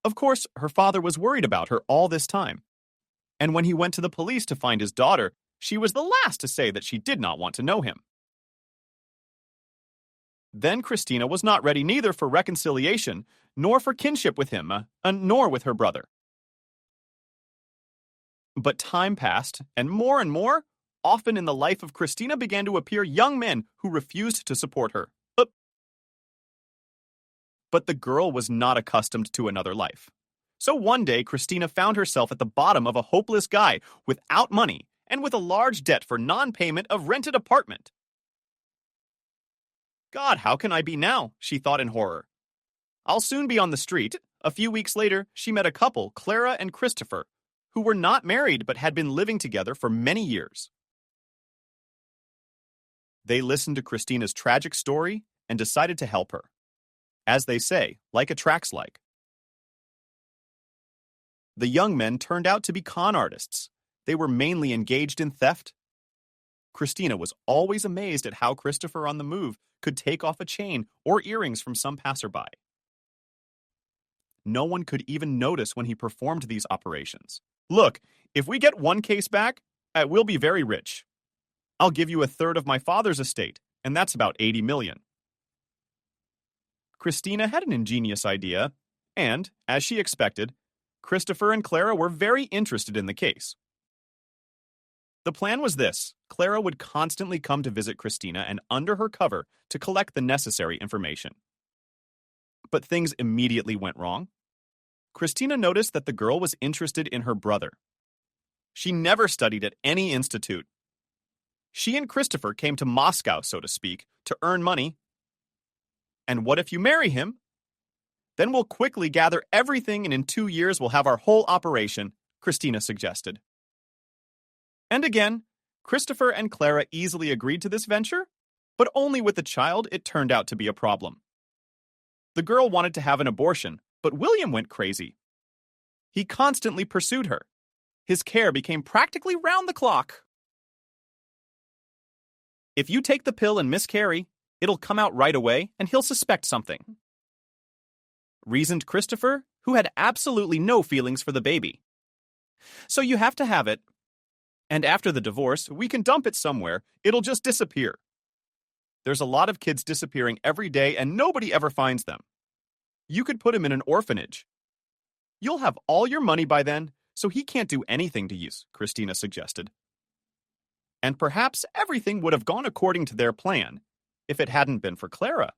Of course, her father was worried about her all this time. And when he went to the police to find his daughter, she was the last to say that she did not want to know him. Then Christina was not ready neither for reconciliation, nor for kinship with him, nor with her brother. But time passed, and more, often in the life of Christina began to appear young men who refused to support her. But the girl was not accustomed to another life. So one day, Christina found herself at the bottom of a hopeless guy without money and with a large debt for non-payment of rented apartment. God, how can I be now? She thought in horror. I'll soon be on the street. A few weeks later, she met a couple, Clara and Christopher, who were not married but had been living together for many years. They listened to Christina's tragic story and decided to help her. As they say, like attracts like. The young men turned out to be con artists. They were mainly engaged in theft. Christina was always amazed at how Christopher on the move could take off a chain or earrings from some passerby. No one could even notice when he performed these operations. Look, if we get one case back, we'll be very rich. I'll give you a third of my father's estate, and that's about 80 million. Christina had an ingenious idea, and, as she expected, Christopher and Clara were very interested in the case. The plan was this. Clara would constantly come to visit Christina and under her cover to collect the necessary information. But things immediately went wrong. Christina noticed that the girl was interested in her brother. She never studied at any institute. She and Christopher came to Moscow, so to speak, to earn money. And what if you marry him? Then we'll quickly gather everything and in 2 years we'll have our whole operation, Christina suggested. And again, Christopher and Clara easily agreed to this venture, but only with the child it turned out to be a problem. The girl wanted to have an abortion, but William went crazy. He constantly pursued her. His care became practically round the clock. If you take the pill and miscarry, it'll come out right away and he'll suspect something, reasoned Christopher, who had absolutely no feelings for the baby. So you have to have it. And after the divorce, we can dump it somewhere. It'll just disappear. There's a lot of kids disappearing every day and nobody ever finds them. You could put him in an orphanage. You'll have all your money by then, so he can't do anything to you, Christina suggested. And perhaps everything would have gone according to their plan if it hadn't been for Clara.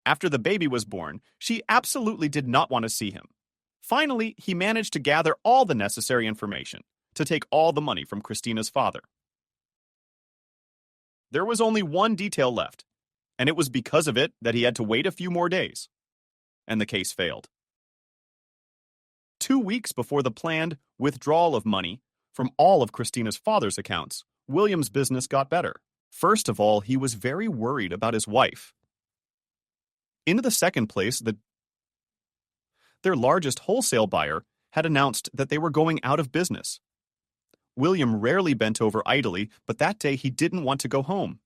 After the baby was born, she absolutely did not want to see him. Finally, he managed to gather all the necessary information to take all the money from Christina's father. There was only one detail left, and it was because of it that he had to wait a few more days. And the case failed. 2 weeks before the planned withdrawal of money from all of Christina's father's accounts, William's business got better. First of all, he was very worried about his wife. In the second place, their largest wholesale buyer had announced that they were going out of business. William rarely bent over idly, but that day he didn't want to go home.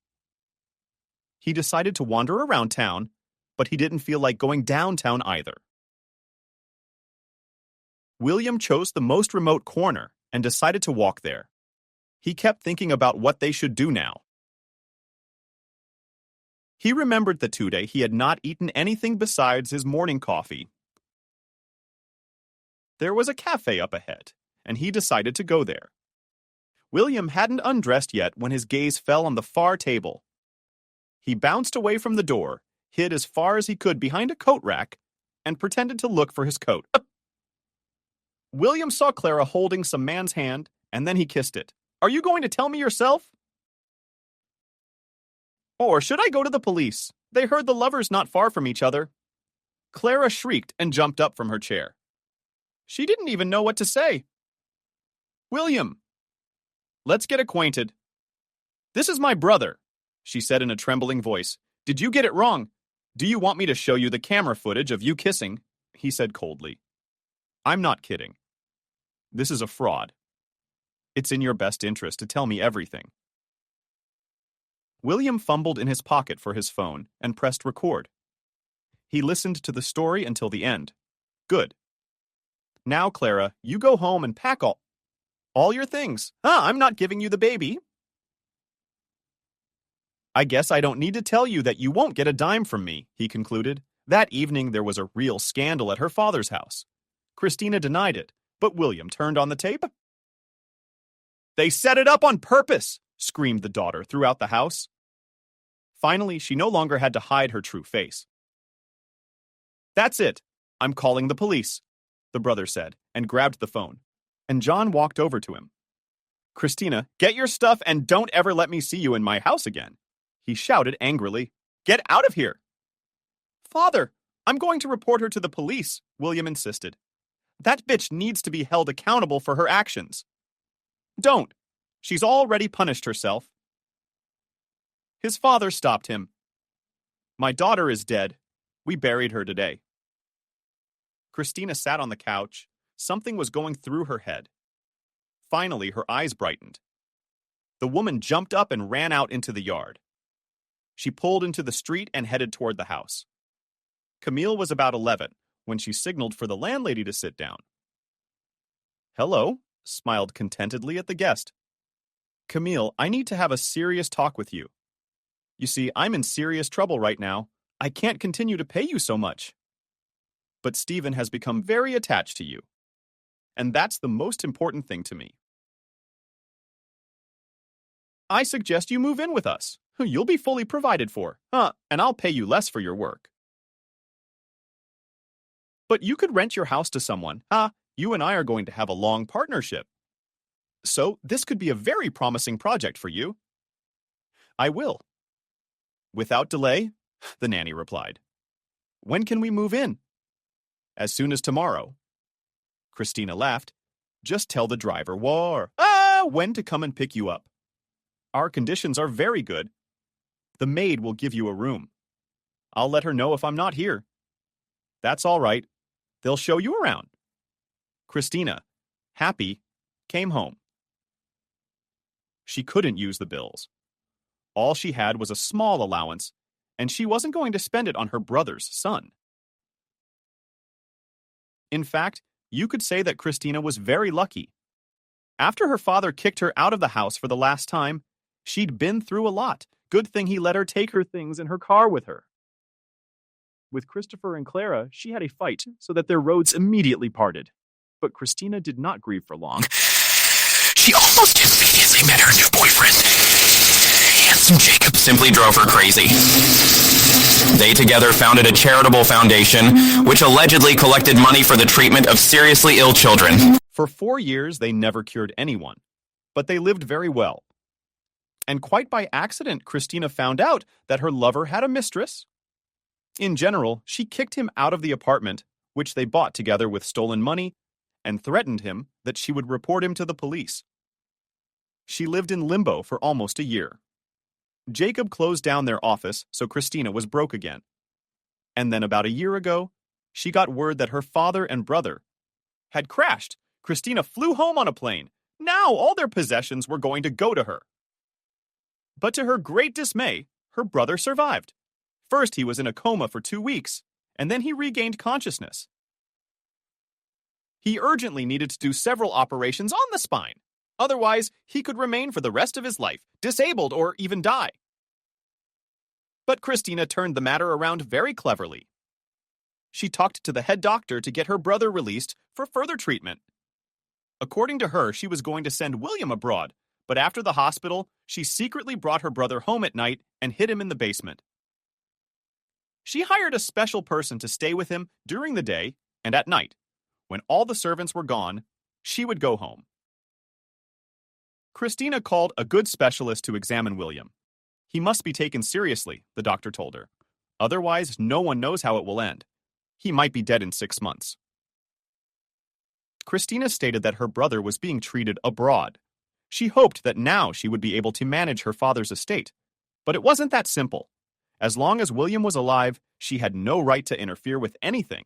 He decided to wander around town, but he didn't feel like going downtown either. William chose the most remote corner and decided to walk there. He kept thinking about what they should do now. He remembered that today he had not eaten anything besides his morning coffee. There was a cafe up ahead, and he decided to go there. William hadn't undressed yet when his gaze fell on the far table. He bounced away from the door, hid as far as he could behind a coat rack, and pretended to look for his coat. William saw Clara holding some man's hand, and then he kissed it. "Are you going to tell me yourself? Or should I go to the police? They heard the lovers not far from each other." Clara shrieked and jumped up from her chair. She didn't even know what to say. "William, let's get acquainted. This is my brother," she said in a trembling voice. "Did you get it wrong? Do you want me to show you the camera footage of you kissing?" he said coldly. "I'm not kidding. This is a fraud. It's in your best interest to tell me everything." William fumbled in his pocket for his phone and pressed record. He listened to the story until the end. Good. Now, Clara, you go home and pack all your things. I'm not giving you the baby. I guess I don't need to tell you that you won't get a dime from me, he concluded. That evening there was a real scandal at her father's house. Christina denied it, but William turned on the tape. "They set it up on purpose," screamed the daughter throughout the house. Finally, she no longer had to hide her true face. "That's it. I'm calling the police," the brother said, and grabbed the phone. And John walked over to him. "Christina, get your stuff and don't ever let me see you in my house again," he shouted angrily. "Get out of here!" "Father, I'm going to report her to the police," William insisted. "That bitch needs to be held accountable for her actions." "Don't. She's already punished herself." His father stopped him. "My daughter is dead. We buried her today." Christina sat on the couch. Something was going through her head. Finally, her eyes brightened. The woman jumped up and ran out into the yard. She pulled into the street and headed toward the house. Camille was about 11 when she signaled for the landlady to sit down. "Hello," smiled contentedly at the guest. "Camille, I need to have a serious talk with you. You see, I'm in serious trouble right now. I can't continue to pay you so much. But Stephen has become very attached to you. and that's the most important thing to me. I suggest you move in with us. You'll be fully provided for, and I'll pay you less for your work. But you could rent your house to someone. You and I are going to have a long partnership. So this could be a very promising project for you. I will. Without delay, the nanny replied. When can we move in? As soon as tomorrow. Christina laughed. Just tell the driver when to come and pick you up. Our conditions are very good. The maid will give you a room. I'll let her know if I'm not here. That's all right. They'll show you around. Christina, happy, came home. She couldn't use the bills. All she had was a small allowance, and she wasn't going to spend it on her brother's son. In fact, you could say that Christina was very lucky. After her father kicked her out of the house for the last time, she'd been through a lot. Good thing he let her take her things in her car with her. With Christopher and Clara, she had a fight so that their roads immediately parted. But Christina did not grieve for long. She almost immediately met her new boyfriend. Handsome Jacob simply drove her crazy. They together founded a charitable foundation, which allegedly collected money for the treatment of seriously ill children. For 4 years, they never cured anyone, but they lived very well. And quite by accident, Christina found out that her lover had a mistress. In general, she kicked him out of the apartment, which they bought together with stolen money, and threatened him that she would report him to the police. She lived in limbo for almost a year. Jacob closed down their office, so Christina was broke again. And then about a year ago, she got word that her father and brother had crashed. Christina flew home on a plane. Now all their possessions were going to go to her. But to her great dismay, her brother survived. First, he was in a coma for 2 weeks, and then he regained consciousness. He urgently needed to do several operations on the spine. Otherwise, he could remain for the rest of his life, disabled or even die. But Christina turned the matter around very cleverly. She talked to the head doctor to get her brother released for further treatment. According to her, she was going to send William abroad, but after the hospital, she secretly brought her brother home at night and hid him in the basement. She hired a special person to stay with him during the day, and at night, when all the servants were gone, she would go home. Christina called a good specialist to examine William. He must be taken seriously, the doctor told her. Otherwise, no one knows how it will end. He might be dead in 6 months. Christina stated that her brother was being treated abroad. She hoped that now she would be able to manage her father's estate. But it wasn't that simple. As long as William was alive, she had no right to interfere with anything.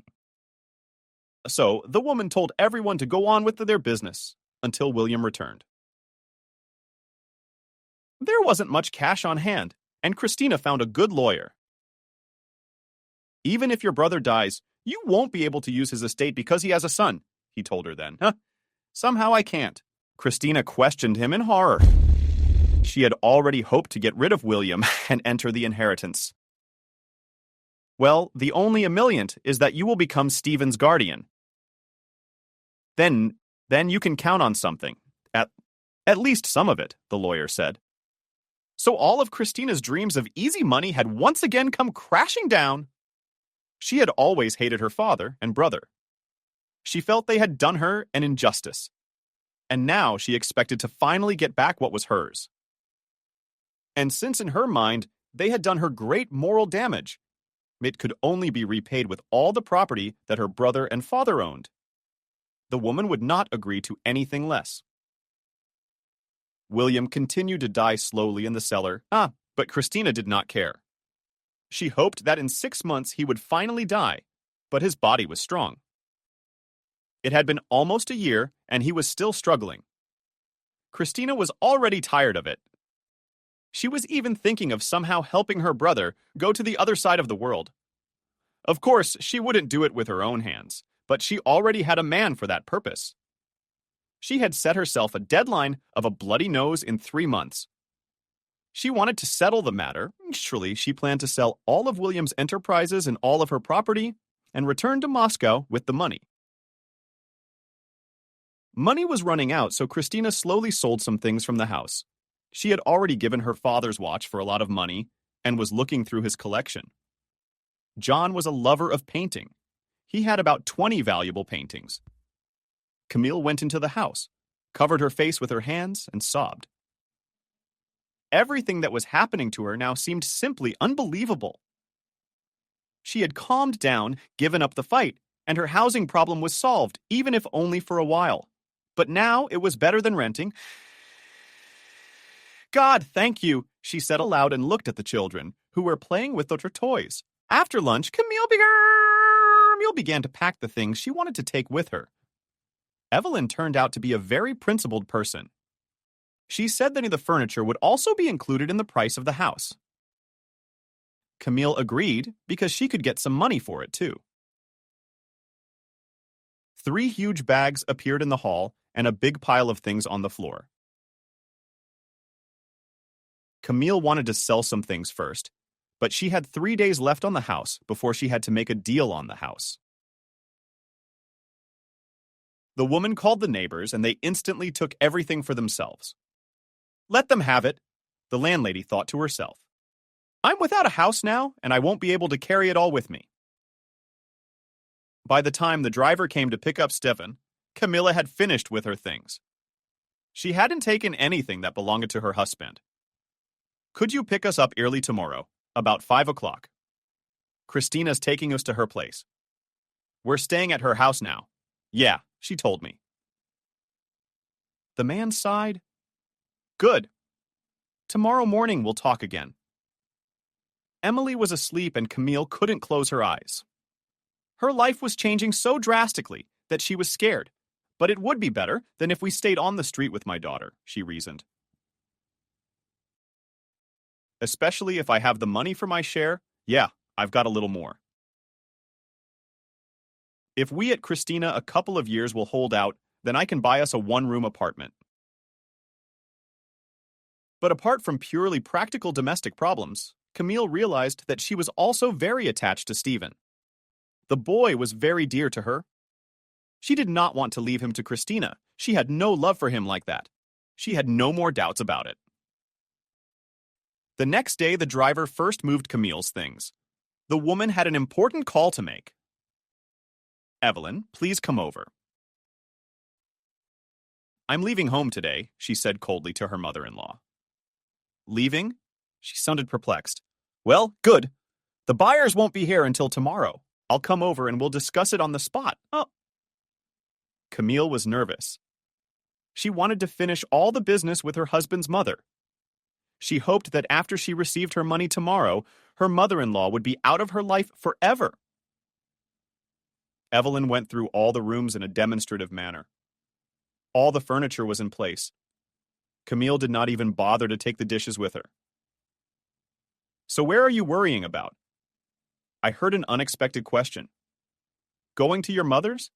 So, the woman told everyone to go on with their business until William returned. There wasn't much cash on hand, and Christina found a good lawyer. Even if your brother dies, you won't be able to use his estate because he has a son, he told her then. Somehow I can't. Christina questioned him in horror. She had already hoped to get rid of William and enter the inheritance. Well, the only ameliant is that you will become Stephen's guardian. Then you can count on something. At least some of it, the lawyer said. So all of Christina's dreams of easy money had once again come crashing down. She had always hated her father and brother. She felt they had done her an injustice. And now she expected to finally get back what was hers. And since in her mind, they had done her great moral damage, it could only be repaid with all the property that her brother and father owned. The woman would not agree to anything less. William continued to die slowly in the cellar, but Christina did not care. She hoped that in 6 months he would finally die, but his body was strong. It had been almost a year, and he was still struggling. Christina was already tired of it. She was even thinking of somehow helping her brother go to the other side of the world. Of course, she wouldn't do it with her own hands, but she already had a man for that purpose. She had set herself a deadline of a bloody nose in 3 months. She wanted to settle the matter. Surely she planned to sell all of William's enterprises and all of her property and return to Moscow with the money. Money was running out, so Christina slowly sold some things from the house. She had already given her father's watch for a lot of money and was looking through his collection. John was a lover of painting. He had about 20 valuable paintings. Camille went into the house, covered her face with her hands, and sobbed. Everything that was happening to her now seemed simply unbelievable. She had calmed down, given up the fight, and her housing problem was solved, even if only for a while. But now it was better than renting. God, thank you, she said aloud and looked at the children, who were playing with their toys. After lunch, Camille began to pack the things she wanted to take with her. Evelyn turned out to be a very principled person. She said that any of the furniture would also be included in the price of the house. Camille agreed because she could get some money for it too. 3 huge bags appeared in the hall and a big pile of things on the floor. Camille wanted to sell some things first, but she had 3 days left on the house before she had to make a deal on the house. The woman called the neighbors and they instantly took everything for themselves. Let them have it, the landlady thought to herself. I'm without a house now, and I won't be able to carry it all with me. By the time the driver came to pick up Stefan, Camilla had finished with her things. She hadn't taken anything that belonged to her husband. Could you pick us up early tomorrow, about 5 o'clock? Christina's taking us to her place. We're staying at her house now. Yeah, she told me. The man sighed. Good. Tomorrow morning we'll talk again. Emily was asleep and Camille couldn't close her eyes. Her life was changing so drastically that she was scared, but it would be better than if we stayed on the street with my daughter, she reasoned. Especially if I have the money for my share, yeah, I've got a little more. If we at Christina a couple of years will hold out, then I can buy us a 1-room apartment. But apart from purely practical domestic problems, Camille realized that she was also very attached to Stephen. The boy was very dear to her. She did not want to leave him to Christina. She had no love for him like that. She had no more doubts about it. The next day, the driver first moved Camille's things. The woman had an important call to make. Evelyn, please come over. I'm leaving home today, she said coldly to her mother-in-law. Leaving? She sounded perplexed. Well, good. The buyers won't be here until tomorrow. I'll come over and we'll discuss it on the spot. Oh. Camille was nervous. She wanted to finish all the business with her husband's mother. She hoped that after she received her money tomorrow, her mother-in-law would be out of her life forever. Evelyn went through all the rooms in a demonstrative manner. All the furniture was in place. Camille did not even bother to take the dishes with her. So where are you worrying about? I heard an unexpected question. Going to your mother's?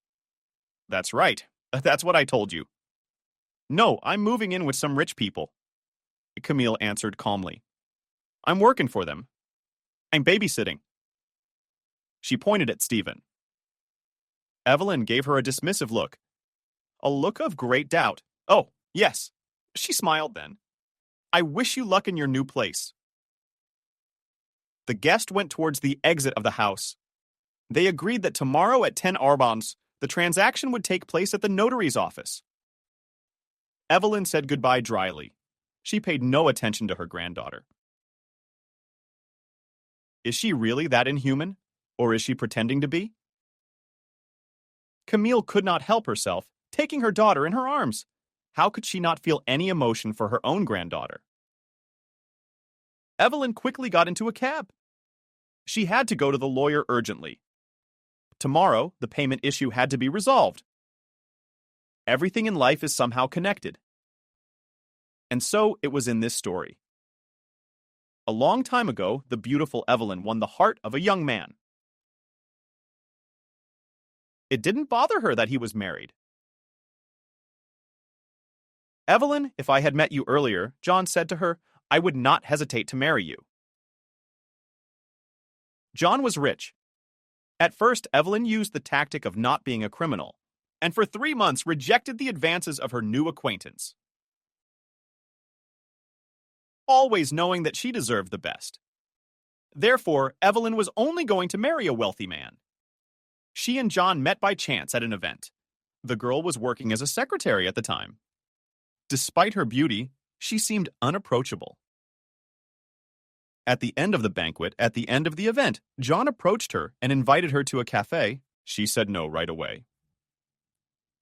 That's right. That's what I told you. No, I'm moving in with some rich people. Camille answered calmly. I'm working for them. I'm babysitting. She pointed at Stephen. Evelyn gave her a dismissive look. A look of great doubt. Oh, yes. She smiled then. I wish you luck in your new place. The guest went towards the exit of the house. They agreed that tomorrow at 10 Arbons, the transaction would take place at the notary's office. Evelyn said goodbye dryly. She paid no attention to her granddaughter. Is she really that inhuman, or is she pretending to be? Camille could not help herself, taking her daughter in her arms. How could she not feel any emotion for her own granddaughter? Evelyn quickly got into a cab. She had to go to the lawyer urgently. Tomorrow, the payment issue had to be resolved. Everything in life is somehow connected. And so it was in this story. A long time ago, the beautiful Evelyn won the heart of a young man. It didn't bother her that he was married. Evelyn, if I had met you earlier, John said to her, I would not hesitate to marry you. John was rich. At first, Evelyn used the tactic of not being a criminal, and for 3 months rejected the advances of her new acquaintance, always knowing that she deserved the best. Therefore, Evelyn was only going to marry a wealthy man. She and John met by chance at an event. The girl was working as a secretary at the time. Despite her beauty, she seemed unapproachable. At the end of the banquet, at the end of the event, John approached her and invited her to a cafe. She said no right away.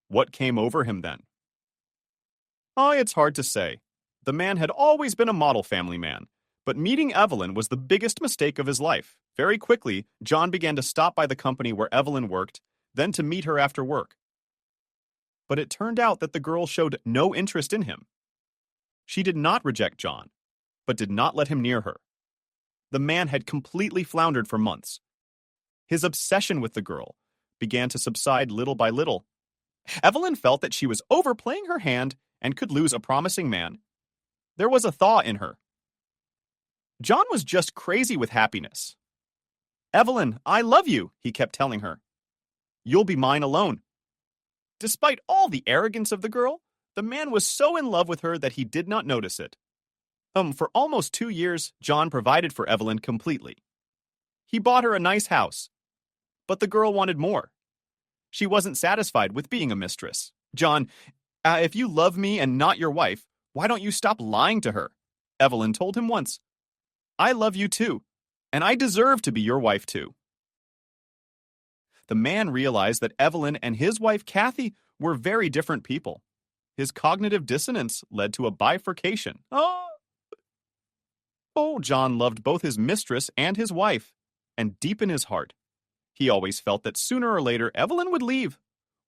What came over him then? It's hard to say. The man had always been a model family man, but meeting Evelyn was the biggest mistake of his life. Very quickly, John began to stop by the company where Evelyn worked, then to meet her after work. But it turned out that the girl showed no interest in him. She did not reject John, but did not let him near her. The man had completely floundered for months. His obsession with the girl began to subside little by little. Evelyn felt that she was overplaying her hand and could lose a promising man. There was a thaw in her. John was just crazy with happiness. "Evelyn, I love you," he kept telling her. "You'll be mine alone." Despite all the arrogance of the girl, the man was so in love with her that he did not notice it. For almost 2 years, John provided for Evelyn completely. He bought her a nice house. But the girl wanted more. She wasn't satisfied with being a mistress. "John, if you love me and not your wife, why don't you stop lying to her?" Evelyn told him once. "I love you too, and I deserve to be your wife too." The man realized that Evelyn and his wife Kathy were very different people. His cognitive dissonance led to a bifurcation. John loved both his mistress and his wife, and deep in his heart, he always felt that sooner or later Evelyn would leave,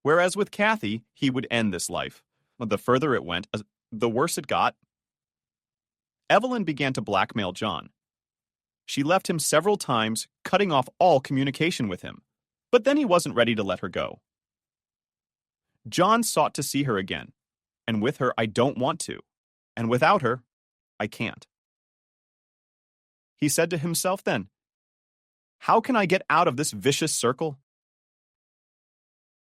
whereas with Kathy, he would end this life. The further it went, the worse it got. Evelyn began to blackmail John. She left him several times, cutting off all communication with him, but then he wasn't ready to let her go. John sought to see her again, and with her I don't want to, and without her, I can't. He said to himself then, "How can I get out of this vicious circle?"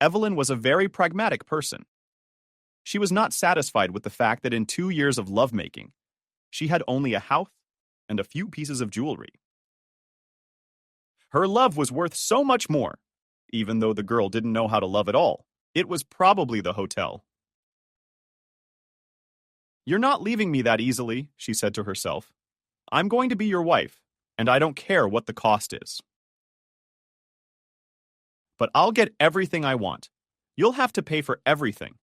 Evelyn was a very pragmatic person. She was not satisfied with the fact that in 2 years of lovemaking, she had only a house and a few pieces of jewelry. Her love was worth so much more. Even though the girl didn't know how to love at all, it was probably the hotel. "You're not leaving me that easily," she said to herself. "I'm going to be your wife, and I don't care what the cost is. But I'll get everything I want. You'll have to pay for everything."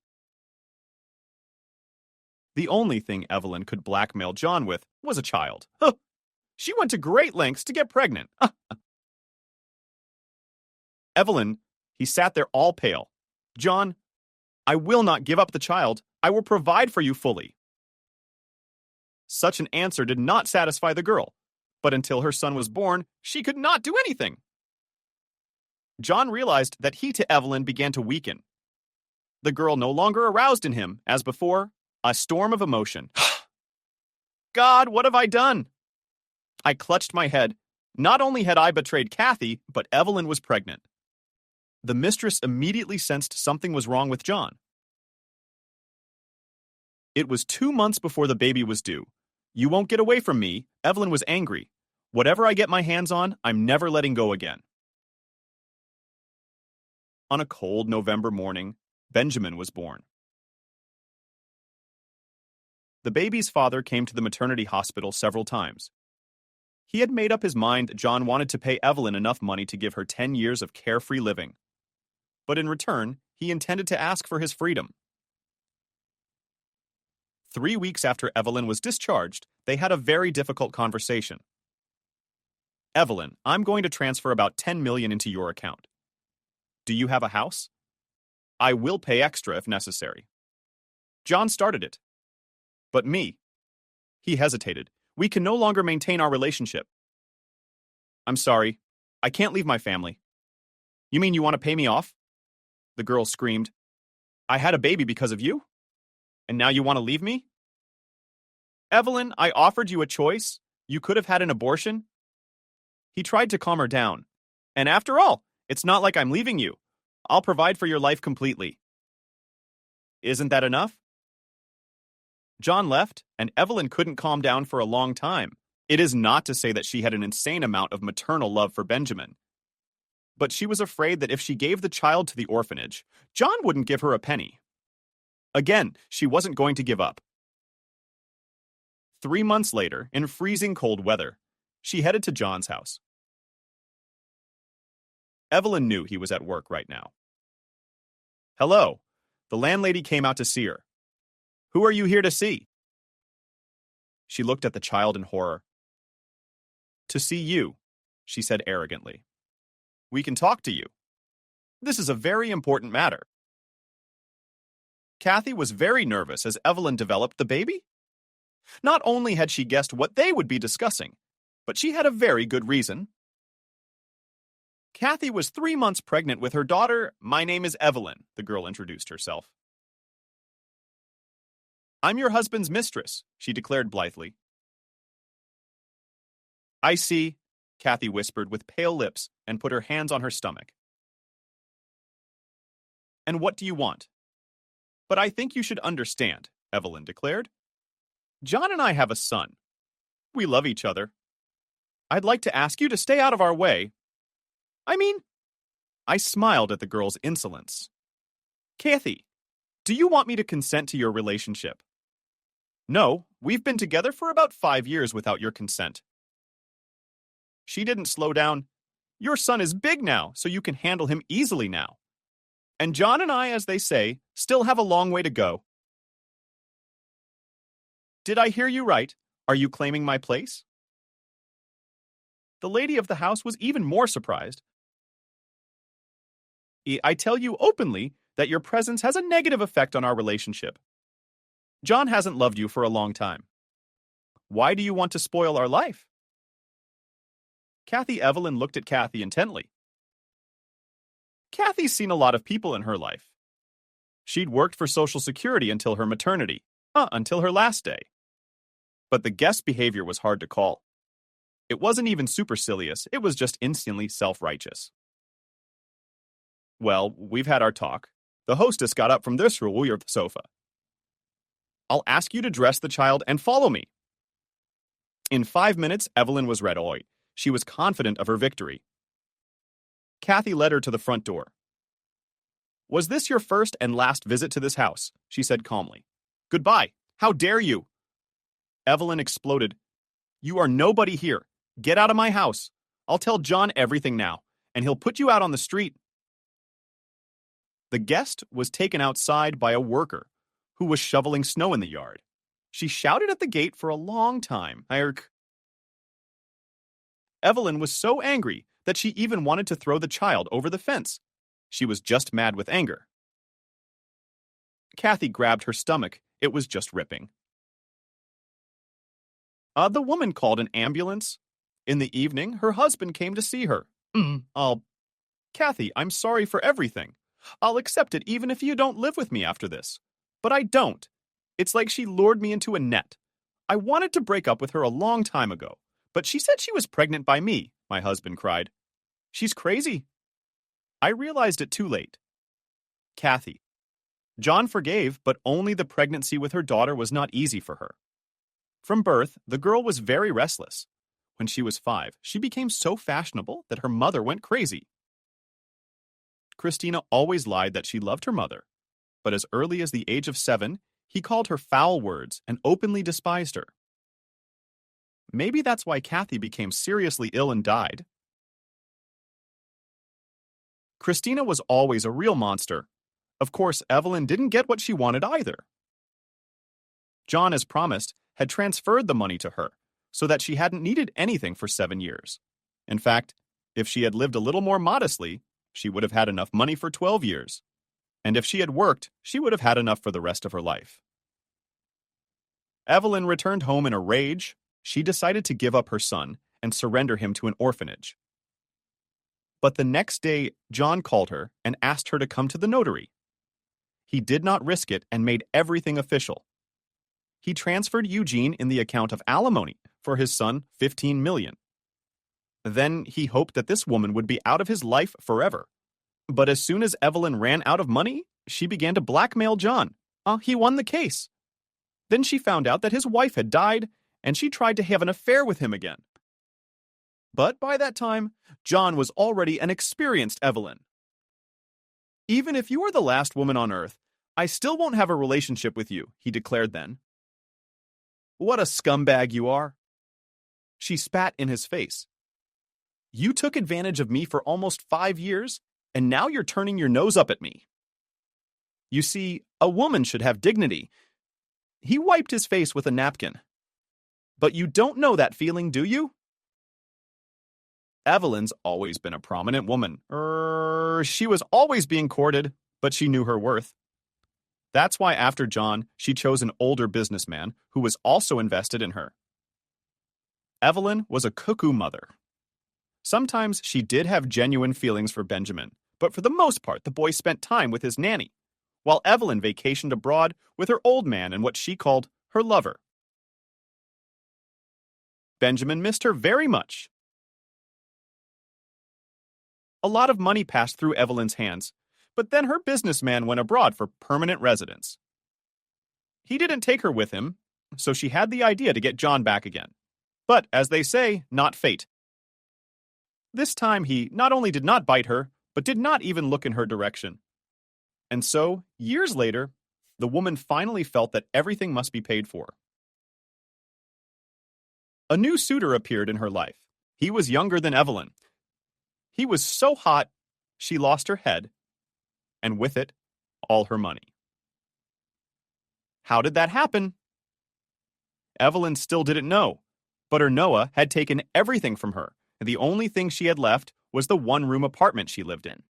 The only thing Evelyn could blackmail John with was a child. She went to great lengths to get pregnant. "Evelyn," he sat there all pale. "John, I will not give up the child. I will provide for you fully." Such an answer did not satisfy the girl, but until her son was born, she could not do anything. John realized that he to Evelyn began to weaken. The girl no longer aroused in him, as before, a storm of emotion. "God, what have I done?" I clutched my head. Not only had I betrayed Kathy, but Evelyn was pregnant. The mistress immediately sensed something was wrong with John. It was 2 months before the baby was due. "You won't get away from me," Evelyn was angry. "Whatever I get my hands on, I'm never letting go again." On a cold November morning, Benjamin was born. The baby's father came to the maternity hospital several times. He had made up his mind that John wanted to pay Evelyn enough money to give her 10 years of carefree living. But in return, he intended to ask for his freedom. 3 weeks after Evelyn was discharged, they had a very difficult conversation. "Evelyn, I'm going to transfer about $10 million into your account. Do you have a house? I will pay extra if necessary." John started it. "But me." He hesitated. "We can no longer maintain our relationship." "I'm sorry. I can't leave my family." "You mean you want to pay me off?" The girl screamed. "I had a baby because of you? And now you want to leave me?" "Evelyn, I offered you a choice. You could have had an abortion." He tried to calm her down. "And after all, it's not like I'm leaving you. I'll provide for your life completely. Isn't that enough? John left, and Evelyn couldn't calm down for a long time. It is not to say that she had an insane amount of maternal love for Benjamin, but she was afraid that if she gave the child to the orphanage, John wouldn't give her a penny. Again, she wasn't going to give up. 3 months later, in freezing cold weather, she headed to John's house. Evelyn knew he was at work right now. Hello. The landlady came out to see her. Who are you here to see? She looked at the child in horror. To see you, she said arrogantly. We can talk to you. This is a very important matter. Kathy was very nervous as Evelyn developed the baby. Not only had she guessed what they would be discussing, but she had a very good reason. Kathy was 3 months pregnant with her daughter. My name is Evelyn, the girl introduced herself. I'm your husband's mistress, she declared blithely. I see, Kathy whispered with pale lips and put her hands on her stomach. And what do you want? But I think you should understand, Evelyn declared. John and I have a son. We love each other. I'd like to ask you to stay out of our way. I smiled at the girl's insolence. Kathy, do you want me to consent to your relationship? No, we've been together for about 5 years without your consent. She didn't slow down. Your son is big now, so you can handle him easily now. And John and I, as they say, still have a long way to go. Did I hear you right? Are you claiming my place? The lady of the house was even more surprised. I tell you openly that your presence has a negative effect on our relationship. John hasn't loved you for a long time. Why do you want to spoil our life? Kathy Evelyn looked at Kathy intently. Kathy's seen a lot of people in her life. She'd worked for Social Security until her maternity, until her last day. But the guest behavior was hard to call. It wasn't even supercilious, it was just instantly self-righteous. Well, we've had our talk. The hostess got up from this room, your sofa. I'll ask you to dress the child and follow me. In 5 minutes, Evelyn was red-eyed. She was confident of her victory. Kathy led her to the front door. Was this your first and last visit to this house? She said calmly. Goodbye. How dare you? Evelyn exploded. You are nobody here. Get out of my house. I'll tell John everything now, and he'll put you out on the street. The guest was taken outside by a worker who was shoveling snow in the yard. She shouted at the gate for a long time. Evelyn was so angry that she even wanted to throw the child over the fence. She was just mad with anger. Kathy grabbed her stomach. It was just ripping. The woman called an ambulance. In the evening, her husband came to see her. Kathy, I'm sorry for everything. I'll accept it even if you don't live with me after this. But I don't. It's like she lured me into a net. I wanted to break up with her a long time ago, but she said she was pregnant by me, my husband cried. She's crazy. I realized it too late. Kathy. John forgave, but only the pregnancy with her daughter was not easy for her. From birth, the girl was very restless. When she was 5, she became so fashionable that her mother went crazy. Christina always lied that she loved her mother, but as early as the age of 7, he called her foul words and openly despised her. Maybe that's why Kathy became seriously ill and died. Christina was always a real monster. Of course, Evelyn didn't get what she wanted either. John, as promised, had transferred the money to her so that she hadn't needed anything for 7 years. In fact, if she had lived a little more modestly, she would have had enough money for 12 years. And if she had worked, she would have had enough for the rest of her life. Evelyn returned home in a rage. She decided to give up her son and surrender him to an orphanage. But the next day, John called her and asked her to come to the notary. He did not risk it and made everything official. He transferred Eugene in the account of alimony for his son, $15 million. Then he hoped that this woman would be out of his life forever. But as soon as Evelyn ran out of money, she began to blackmail John. He won the case. Then she found out that his wife had died, and she tried to have an affair with him again. But by that time, John was already an experienced Evelyn. Even if you are the last woman on Earth, I still won't have a relationship with you, he declared then. What a scumbag you are. She spat in his face. You took advantage of me for almost 5 years, and now you're turning your nose up at me. You see, a woman should have dignity. He wiped his face with a napkin. But you don't know that feeling, do you? Evelyn's always been a prominent woman. She was always being courted, but she knew her worth. That's why after John, she chose an older businessman who was also invested in her. Evelyn was a cuckoo mother. Sometimes she did have genuine feelings for Benjamin, but for the most part, the boy spent time with his nanny, while Evelyn vacationed abroad with her old man and what she called her lover. Benjamin missed her very much. A lot of money passed through Evelyn's hands, but then her businessman went abroad for permanent residence. He didn't take her with him, so she had the idea to get John back again. But, as they say, not fate. This time he not only did not bite her, but did not even look in her direction. And so, years later, the woman finally felt that everything must be paid for. A new suitor appeared in her life. He was younger than Evelyn. He was so hot, she lost her head, and with it, all her money. How did that happen? Evelyn still didn't know, but her Noah had taken everything from her, and the only thing she had left was the one-room apartment she lived in.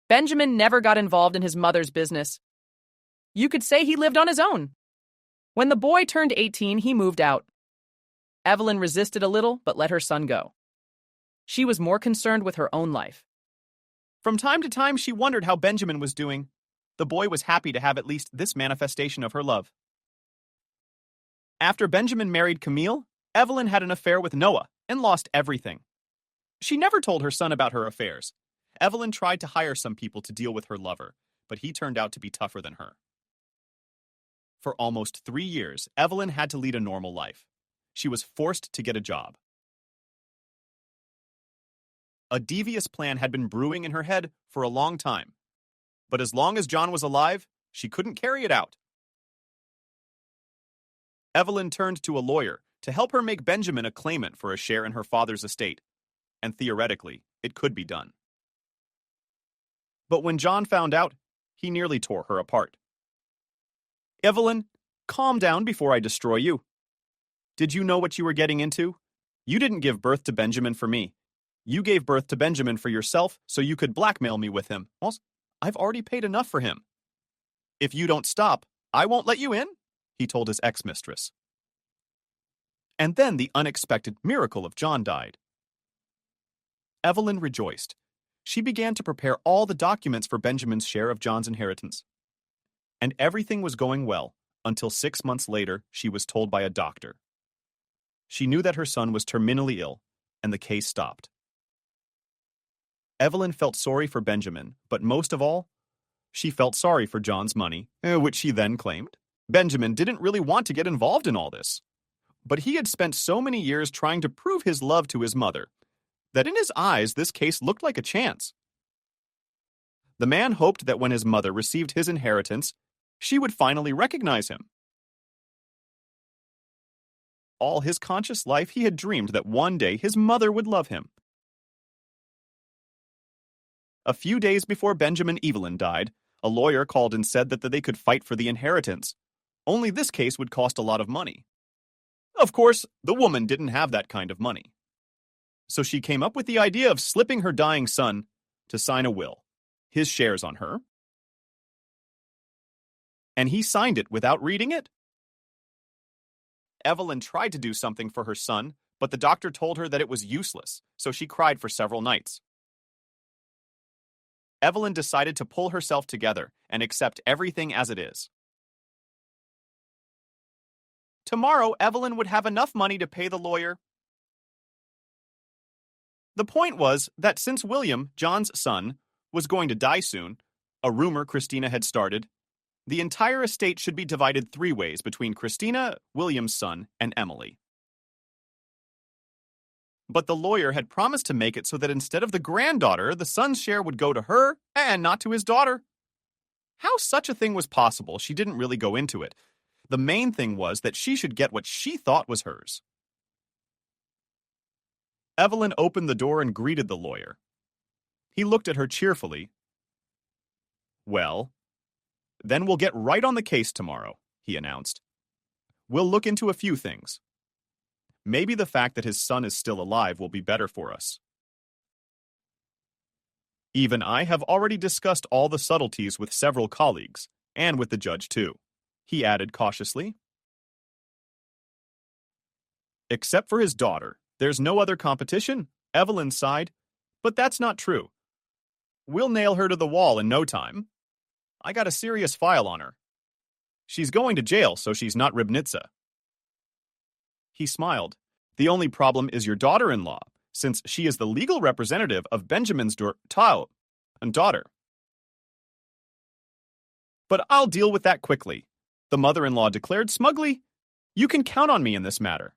Benjamin never got involved in his mother's business. You could say he lived on his own. When the boy turned 18, he moved out. Evelyn resisted a little, but let her son go. She was more concerned with her own life. From time to time, she wondered how Benjamin was doing. The boy was happy to have at least this manifestation of her love. After Benjamin married Camille, Evelyn had an affair with Noah and lost everything. She never told her son about her affairs. Evelyn tried to hire some people to deal with her lover, but he turned out to be tougher than her. For almost 3 years, Evelyn had to lead a normal life. She was forced to get a job. A devious plan had been brewing in her head for a long time. But as long as John was alive, she couldn't carry it out. Evelyn turned to a lawyer to help her make Benjamin a claimant for a share in her father's estate, and theoretically, it could be done. But when John found out, he nearly tore her apart. Evelyn, calm down before I destroy you. Did you know what you were getting into? You didn't give birth to Benjamin for me. You gave birth to Benjamin for yourself so you could blackmail me with him. Also, I've already paid enough for him. If you don't stop, I won't let you in, he told his ex-mistress. And then the unexpected miracle of John died. Evelyn rejoiced. She began to prepare all the documents for Benjamin's share of John's inheritance. And everything was going well until 6 months later she was told by a doctor. She knew that her son was terminally ill, and the case stopped. Evelyn felt sorry for Benjamin, but most of all, she felt sorry for John's money, which she then claimed. Benjamin didn't really want to get involved in all this. But he had spent so many years trying to prove his love to his mother that in his eyes this case looked like a chance. The man hoped that when his mother received his inheritance, she would finally recognize him. All his conscious life he had dreamed that one day his mother would love him. A few days before Benjamin Evelyn died, a lawyer called and said that they could fight for the inheritance. Only this case would cost a lot of money. Of course, the woman didn't have that kind of money. So she came up with the idea of slipping her dying son to sign a will, his shares on her. And he signed it without reading it. Evelyn tried to do something for her son, but the doctor told her that it was useless, so she cried for several nights. Evelyn decided to pull herself together and accept everything as it is. Tomorrow, Evelyn would have enough money to pay the lawyer. The point was that since William, John's son, was going to die soon, a rumor Christina had started. The entire estate should be divided 3 ways between Christina, William's son, and Emily. But the lawyer had promised to make it so that instead of the granddaughter, the son's share would go to her and not to his daughter. How such a thing was possible, she didn't really go into it. The main thing was that she should get what she thought was hers. Evelyn opened the door and greeted the lawyer. He looked at her cheerfully. "Well, then we'll get right on the case tomorrow," he announced. "We'll look into a few things. Maybe the fact that his son is still alive will be better for us. Even I have already discussed all the subtleties with several colleagues, and with the judge too," he added cautiously. "Except for his daughter, there's no other competition," Evelyn sighed. "But that's not true. We'll nail her to the wall in no time. I got a serious file on her. She's going to jail, so she's not Ribnitsa." He smiled. "The only problem is your daughter-in-law, since she is the legal representative of Benjamin's daughter. But I'll deal with that quickly," the mother-in-law declared smugly. "You can count on me in this matter."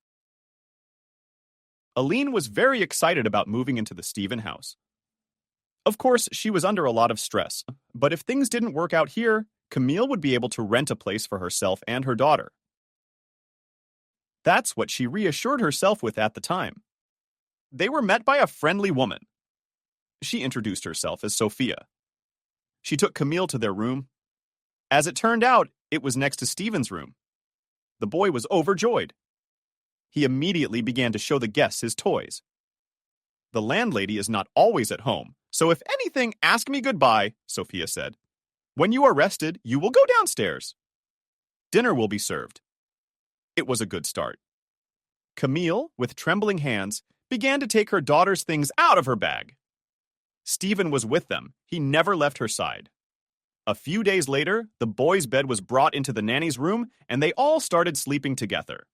Aline was very excited about moving into the Stephen house. Of course, she was under a lot of stress, but if things didn't work out here, Camille would be able to rent a place for herself and her daughter. That's what she reassured herself with at the time. They were met by a friendly woman. She introduced herself as Sophia. She took Camille to their room. As it turned out, it was next to Stephen's room. The boy was overjoyed. He immediately began to show the guests his toys. "The landlady is not always at home, so if anything, ask me goodbye," Sophia said. "When you are rested, you will go downstairs. Dinner will be served." It was a good start. Camille, with trembling hands, began to take her daughter's things out of her bag. Stephen was with them. He never left her side. A few days later, the boy's bed was brought into the nanny's room, and they all started sleeping together.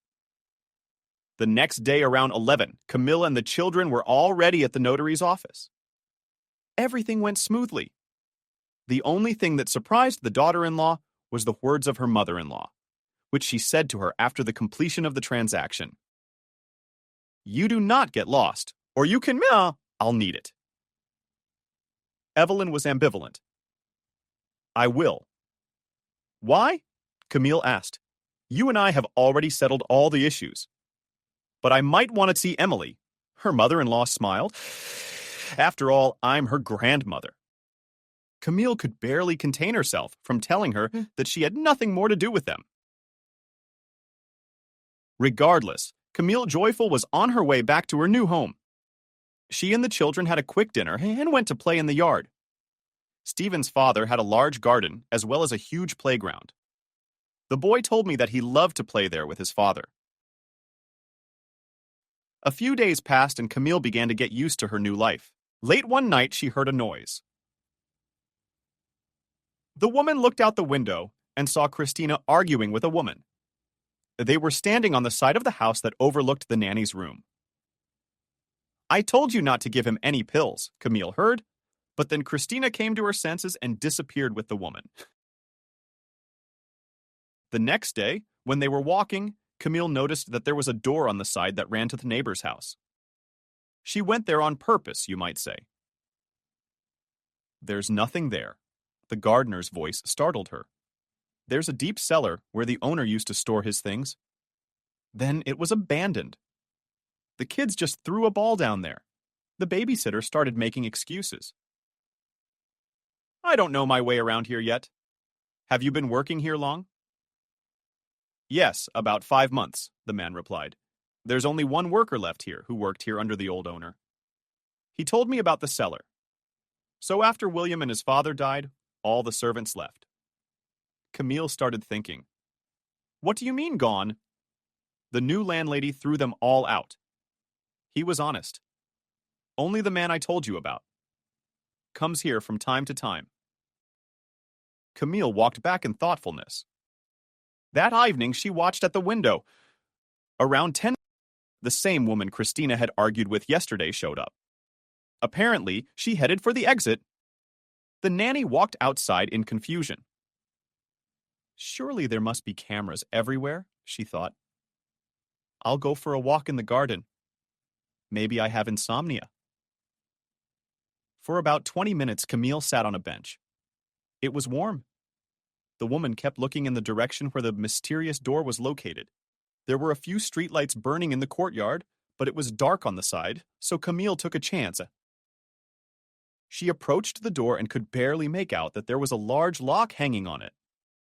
The next day around 11, Camille and the children were already at the notary's office. Everything went smoothly. The only thing that surprised the daughter-in-law was the words of her mother-in-law, which she said to her after the completion of the transaction. "You do not get lost, or you can, I'll need it." Evelyn was ambivalent. "I will." "Why?" Camille asked. "You and I have already settled all the issues. But I might want to see Emily." Her mother-in-law smiled. "After all, I'm her grandmother." Camille could barely contain herself from telling her that she had nothing more to do with them. Regardless, Camille Joyful was on her way back to her new home. She and the children had a quick dinner and went to play in the yard. Stephen's father had a large garden as well as a huge playground. The boy told me that he loved to play there with his father. A few days passed and Camille began to get used to her new life. Late one night, she heard a noise. The woman looked out the window and saw Christina arguing with a woman. They were standing on the side of the house that overlooked the nanny's room. "I told you not to give him any pills," Camille heard, but then Christina came to her senses and disappeared with the woman. The next day, when they were walking, Camille noticed that there was a door on the side that ran to the neighbor's house. She went there on purpose, you might say. "There's nothing there." The gardener's voice startled her. "There's a deep cellar where the owner used to store his things. Then it was abandoned. The kids just threw a ball down there. The babysitter started making excuses. I don't know my way around here yet. Have you been working here long?" "Yes, about 5 months," the man replied. "There's only one worker left here who worked here under the old owner. He told me about the cellar. So after William and his father died, all the servants left." Camille started thinking. "What do you mean gone?" "The new landlady threw them all out. He was honest. Only the man I told you about. Comes here from time to time." Camille walked back in thoughtfulness. That evening, she watched at the window. Around 10, the same woman Christina had argued with yesterday showed up. Apparently, she headed for the exit. The nanny walked outside in confusion. Surely there must be cameras everywhere, she thought. I'll go for a walk in the garden. Maybe I have insomnia. For about 20 minutes, Camille sat on a bench. It was warm. The woman kept looking in the direction where the mysterious door was located. There were a few streetlights burning in the courtyard, but it was dark on the side, so Camille took a chance. She approached the door and could barely make out that there was a large lock hanging on it.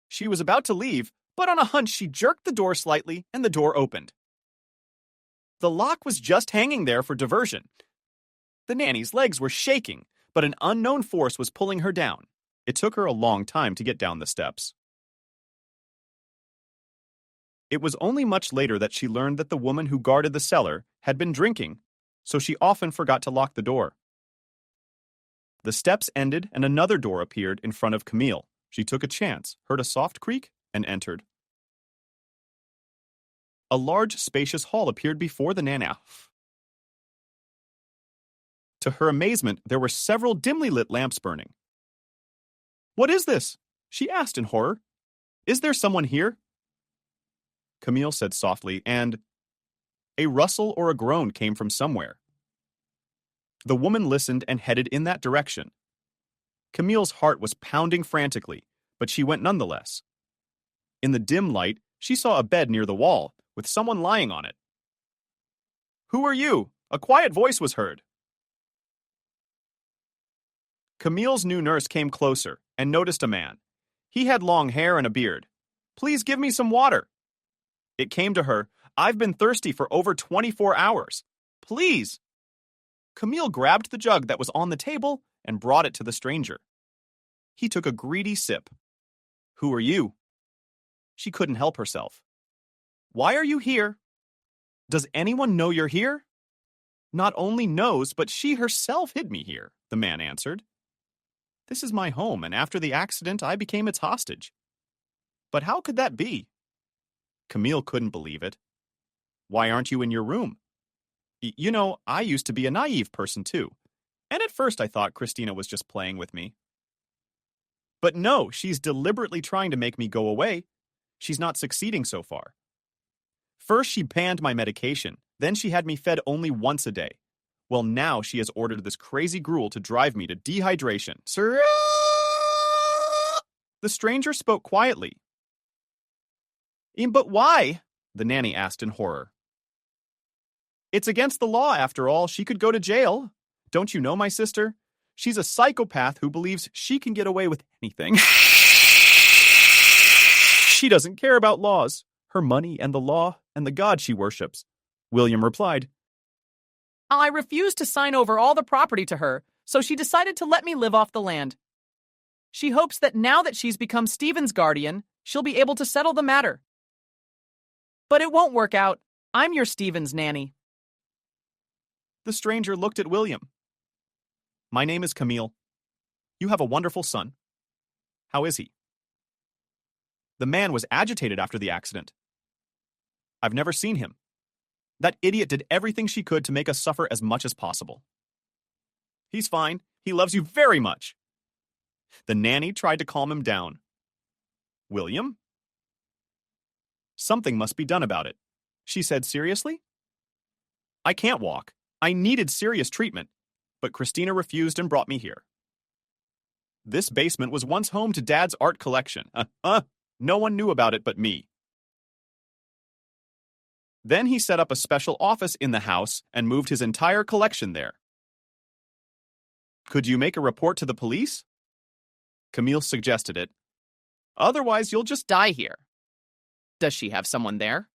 She was about to leave, but on a hunch she jerked the door slightly and the door opened. The lock was just hanging there for diversion. The nanny's legs were shaking, but an unknown force was pulling her down. It took her a long time to get down the steps. It was only much later that she learned that the woman who guarded the cellar had been drinking, so she often forgot to lock the door. The steps ended and another door appeared in front of Camille. She took a chance, heard a soft creak, and entered. A large, spacious hall appeared before the nanny. To her amazement, there were several dimly lit lamps burning. "What is this?" she asked in horror. "Is there someone here?" Camille said softly, and a rustle or a groan came from somewhere. The woman listened and headed in that direction. Camille's heart was pounding frantically, but she went nonetheless. In the dim light, she saw a bed near the wall, with someone lying on it. "Who are you?" A quiet voice was heard. Camille's new nurse came closer and noticed a man. He had long hair and a beard. "Please give me some water." It came to her, "I've been thirsty for over 24 hours. Please." Camille grabbed the jug that was on the table and brought it to the stranger. He took a greedy sip. "Who are you?" She couldn't help herself. "Why are you here?" "Does anyone know you're here?" "Not only knows, but she herself hid me here," the man answered. "This is my home, and after the accident, I became its hostage." "But how could that be?" Camille couldn't believe it. "Why aren't you in your room?" You know, I used to be a naive person too, and at first I thought Christina was just playing with me. But no, she's deliberately trying to make me go away. She's not succeeding so far. First she banned my medication, then she had me fed only once a day. Well, now she has ordered this crazy gruel to drive me to dehydration. Sir, the stranger spoke quietly. "But why?" the nanny asked in horror. "It's against the law, after all. She could go to jail. Don't you know my sister? She's a psychopath who believes she can get away with anything. She doesn't care about laws, her money and the law and the God she worships." William replied, I refused to sign over all the property to her, so she decided to let me live off the land. She hopes that now that she's become Stephen's guardian, she'll be able to settle the matter. But it won't work out. I'm your Stephen's nanny. The stranger looked at William. "My name is Camille. You have a wonderful son. How is he?" The man was agitated after the accident. "I've never seen him. That idiot did everything she could to make us suffer as much as possible." "He's fine. He loves you very much." The nanny tried to calm him down. "William?" "Something must be done about it," she said seriously. "I can't walk. I needed serious treatment, but Christina refused and brought me here. This basement was once home to Dad's art collection. No one knew about it but me. Then he set up a special office in the house and moved his entire collection there. Could you make a report to the police?" Camille suggested it. "Otherwise, you'll just die here." Does she have someone there?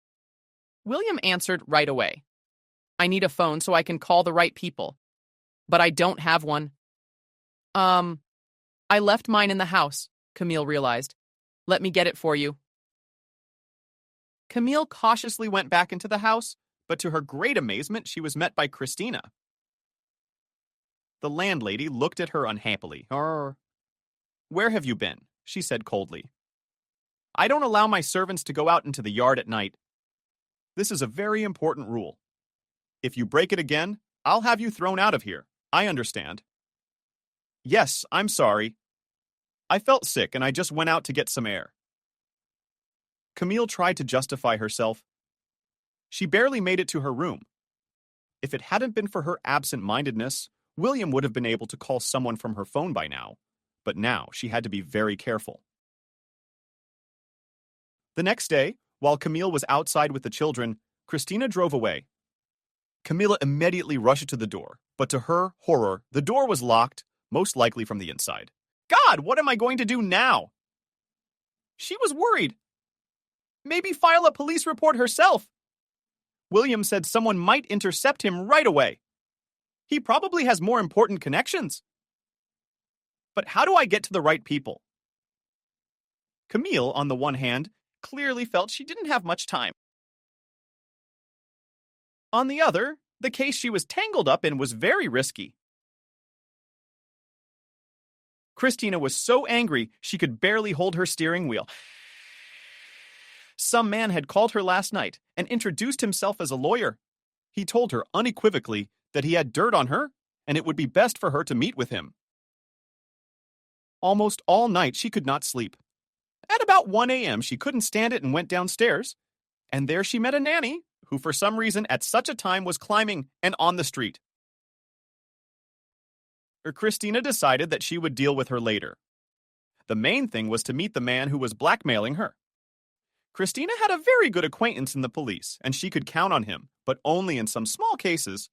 William answered right away. I need a phone so I can call the right people. But I don't have one. I left mine in the house, Camille realized. Let me get it for you. Camille cautiously went back into the house, but to her great amazement, she was met by Christina. The landlady looked at her unhappily. "Where have you been?" she said coldly. "I don't allow my servants to go out into the yard at night. This is a very important rule. If you break it again, I'll have you thrown out of here. I understand." "Yes, I'm sorry. I felt sick and I just went out to get some air. Camille tried to justify herself. She barely made it to her room. If it hadn't been for her absent-mindedness, William would have been able to call someone from her phone by now. But now she had to be very careful. The next day, while Camille was outside with the children, Christina drove away. Camilla immediately rushed to the door, but to her horror, the door was locked, most likely from the inside. God, what am I going to do now? She was worried. Maybe file a police report herself. William said someone might intercept him right away. He probably has more important connections. But how do I get to the right people? Camille, on the one hand, clearly felt she didn't have much time. On the other, the case she was tangled up in was very risky. Christina was so angry she could barely hold her steering wheel. Some man had called her last night and introduced himself as a lawyer. He told her unequivocally that he had dirt on her and it would be best for her to meet with him. Almost all night she could not sleep. At about 1 a.m. she couldn't stand it and went downstairs, and there she met a nanny who for some reason at such a time was climbing and on the street. Christina decided that she would deal with her later. The main thing was to meet the man who was blackmailing her. Christina had a very good acquaintance in the police, and she could count on him, but only in some small cases.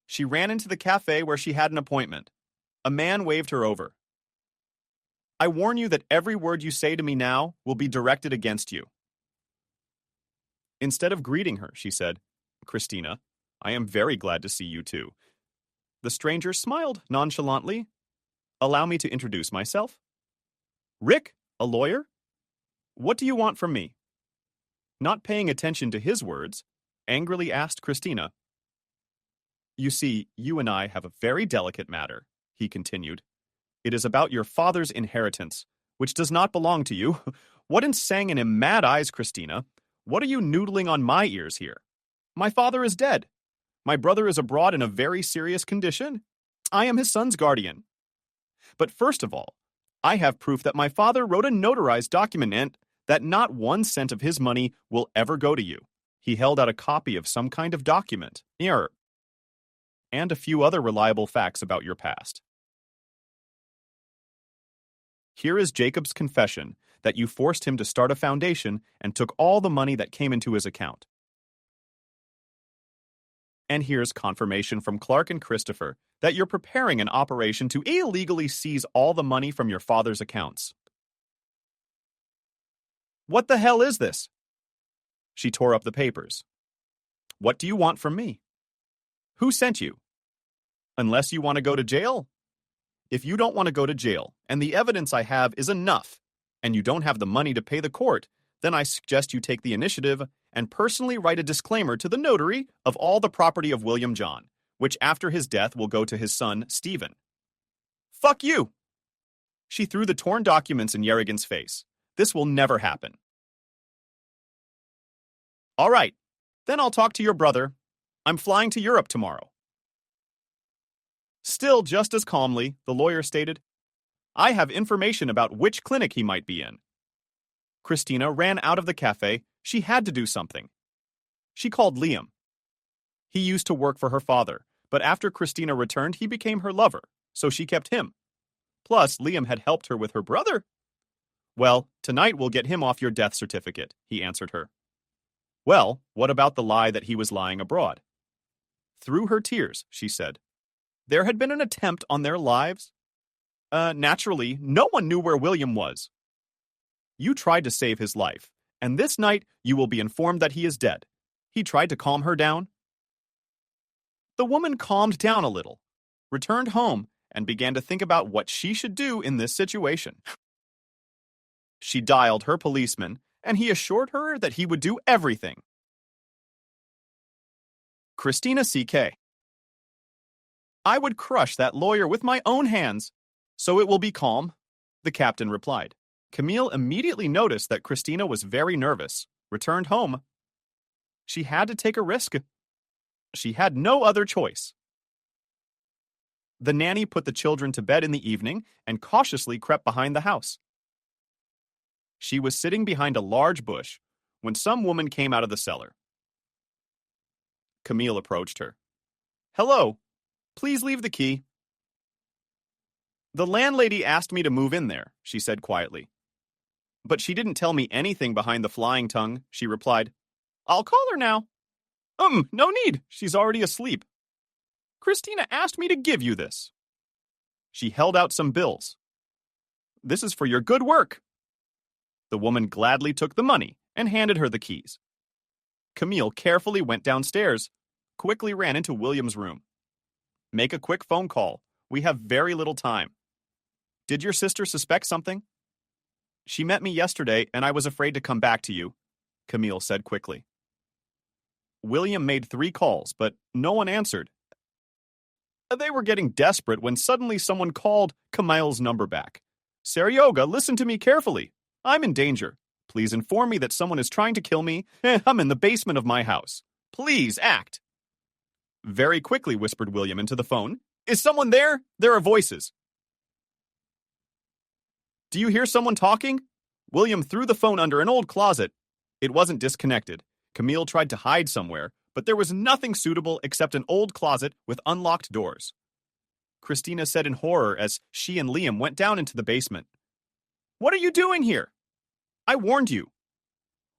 She ran into the cafe where she had an appointment. A man waved her over. I warn you that every word you say to me now will be directed against you. Instead of greeting her, she said, Christina, I am very glad to see you too. The stranger smiled nonchalantly. Allow me to introduce myself. Rick, a lawyer? What do you want from me? Not paying attention to his words, angrily asked Christina. You see, you and I have a very delicate matter, he continued. It is about your father's inheritance, which does not belong to you. What in sang in mad eyes, Christina? What are you noodling on my ears here? My father is dead. My brother is abroad in a very serious condition. I am his son's guardian. But first of all, I have proof that my father wrote a notarized document and that not 1 cent of his money will ever go to you. He held out a copy of some kind of document, and a few other reliable facts about your past. Here is Jacob's confession that you forced him to start a foundation and took all the money that came into his account. And here's confirmation from Clark and Christopher that you're preparing an operation to illegally seize all the money from your father's accounts. What the hell is this? She tore up the papers. What do you want from me? Who sent you? Unless you want to go to jail? If you don't want to go to jail, and the evidence I have is enough, and you don't have the money to pay the court, then I suggest you take the initiative and personally write a disclaimer to the notary of all the property of William John, which after his death will go to his son, Stephen. Fuck you! She threw the torn documents in Yerrigan's face. This will never happen. All right, then I'll talk to your brother. I'm flying to Europe tomorrow. Still just as calmly, the lawyer stated, I have information about which clinic he might be in. Christina ran out of the cafe. She had to do something. She called Liam. He used to work for her father, but after Christina returned, he became her lover, so she kept him. Plus, Liam had helped her with her brother. Well, tonight we'll get him off your death certificate, he answered her. Well, what about the lie that he was lying abroad? Through her tears, she said. There had been an attempt on their lives. Naturally, no one knew where William was. You tried to save his life, and this night you will be informed that he is dead. He tried to calm her down. The woman calmed down a little, returned home, and began to think about what she should do in this situation. She dialed her policeman, and he assured her that he would do everything. Christina C.K. I would crush that lawyer with my own hands, so it will be calm, the captain replied. Camille immediately noticed that Christina was very nervous, returned home. She had to take a risk. She had no other choice. The nanny put the children to bed in the evening and cautiously crept behind the house. She was sitting behind a large bush when some woman came out of the cellar. Camille approached her. "Hello, please leave the key." "The landlady asked me to move in there," she said quietly. "But she didn't tell me anything behind the flying tongue," she replied. "I'll call her now." No need. She's already asleep. Christina asked me to give you this." She held out some bills. "This is for your good work." The woman gladly took the money and handed her the keys. Camille carefully went downstairs, quickly ran into William's room. "Make a quick phone call. We have very little time." "Did your sister suspect something?" "She met me yesterday and I was afraid to come back to you," Camille said quickly. William made 3 calls, but no one answered. They were getting desperate when suddenly someone called Camille's number back. "Seryoga, listen to me carefully. I'm in danger. Please inform me that someone is trying to kill me. I'm in the basement of my house. Please act." Very quickly, whispered William into the phone. "Is someone there? There are voices." "Do you hear someone talking?" William threw the phone under an old closet. It wasn't disconnected. Camille tried to hide somewhere, but there was nothing suitable except an old closet with unlocked doors. Christina said in horror as she and Liam went down into the basement. "What are you doing here?" "I warned you."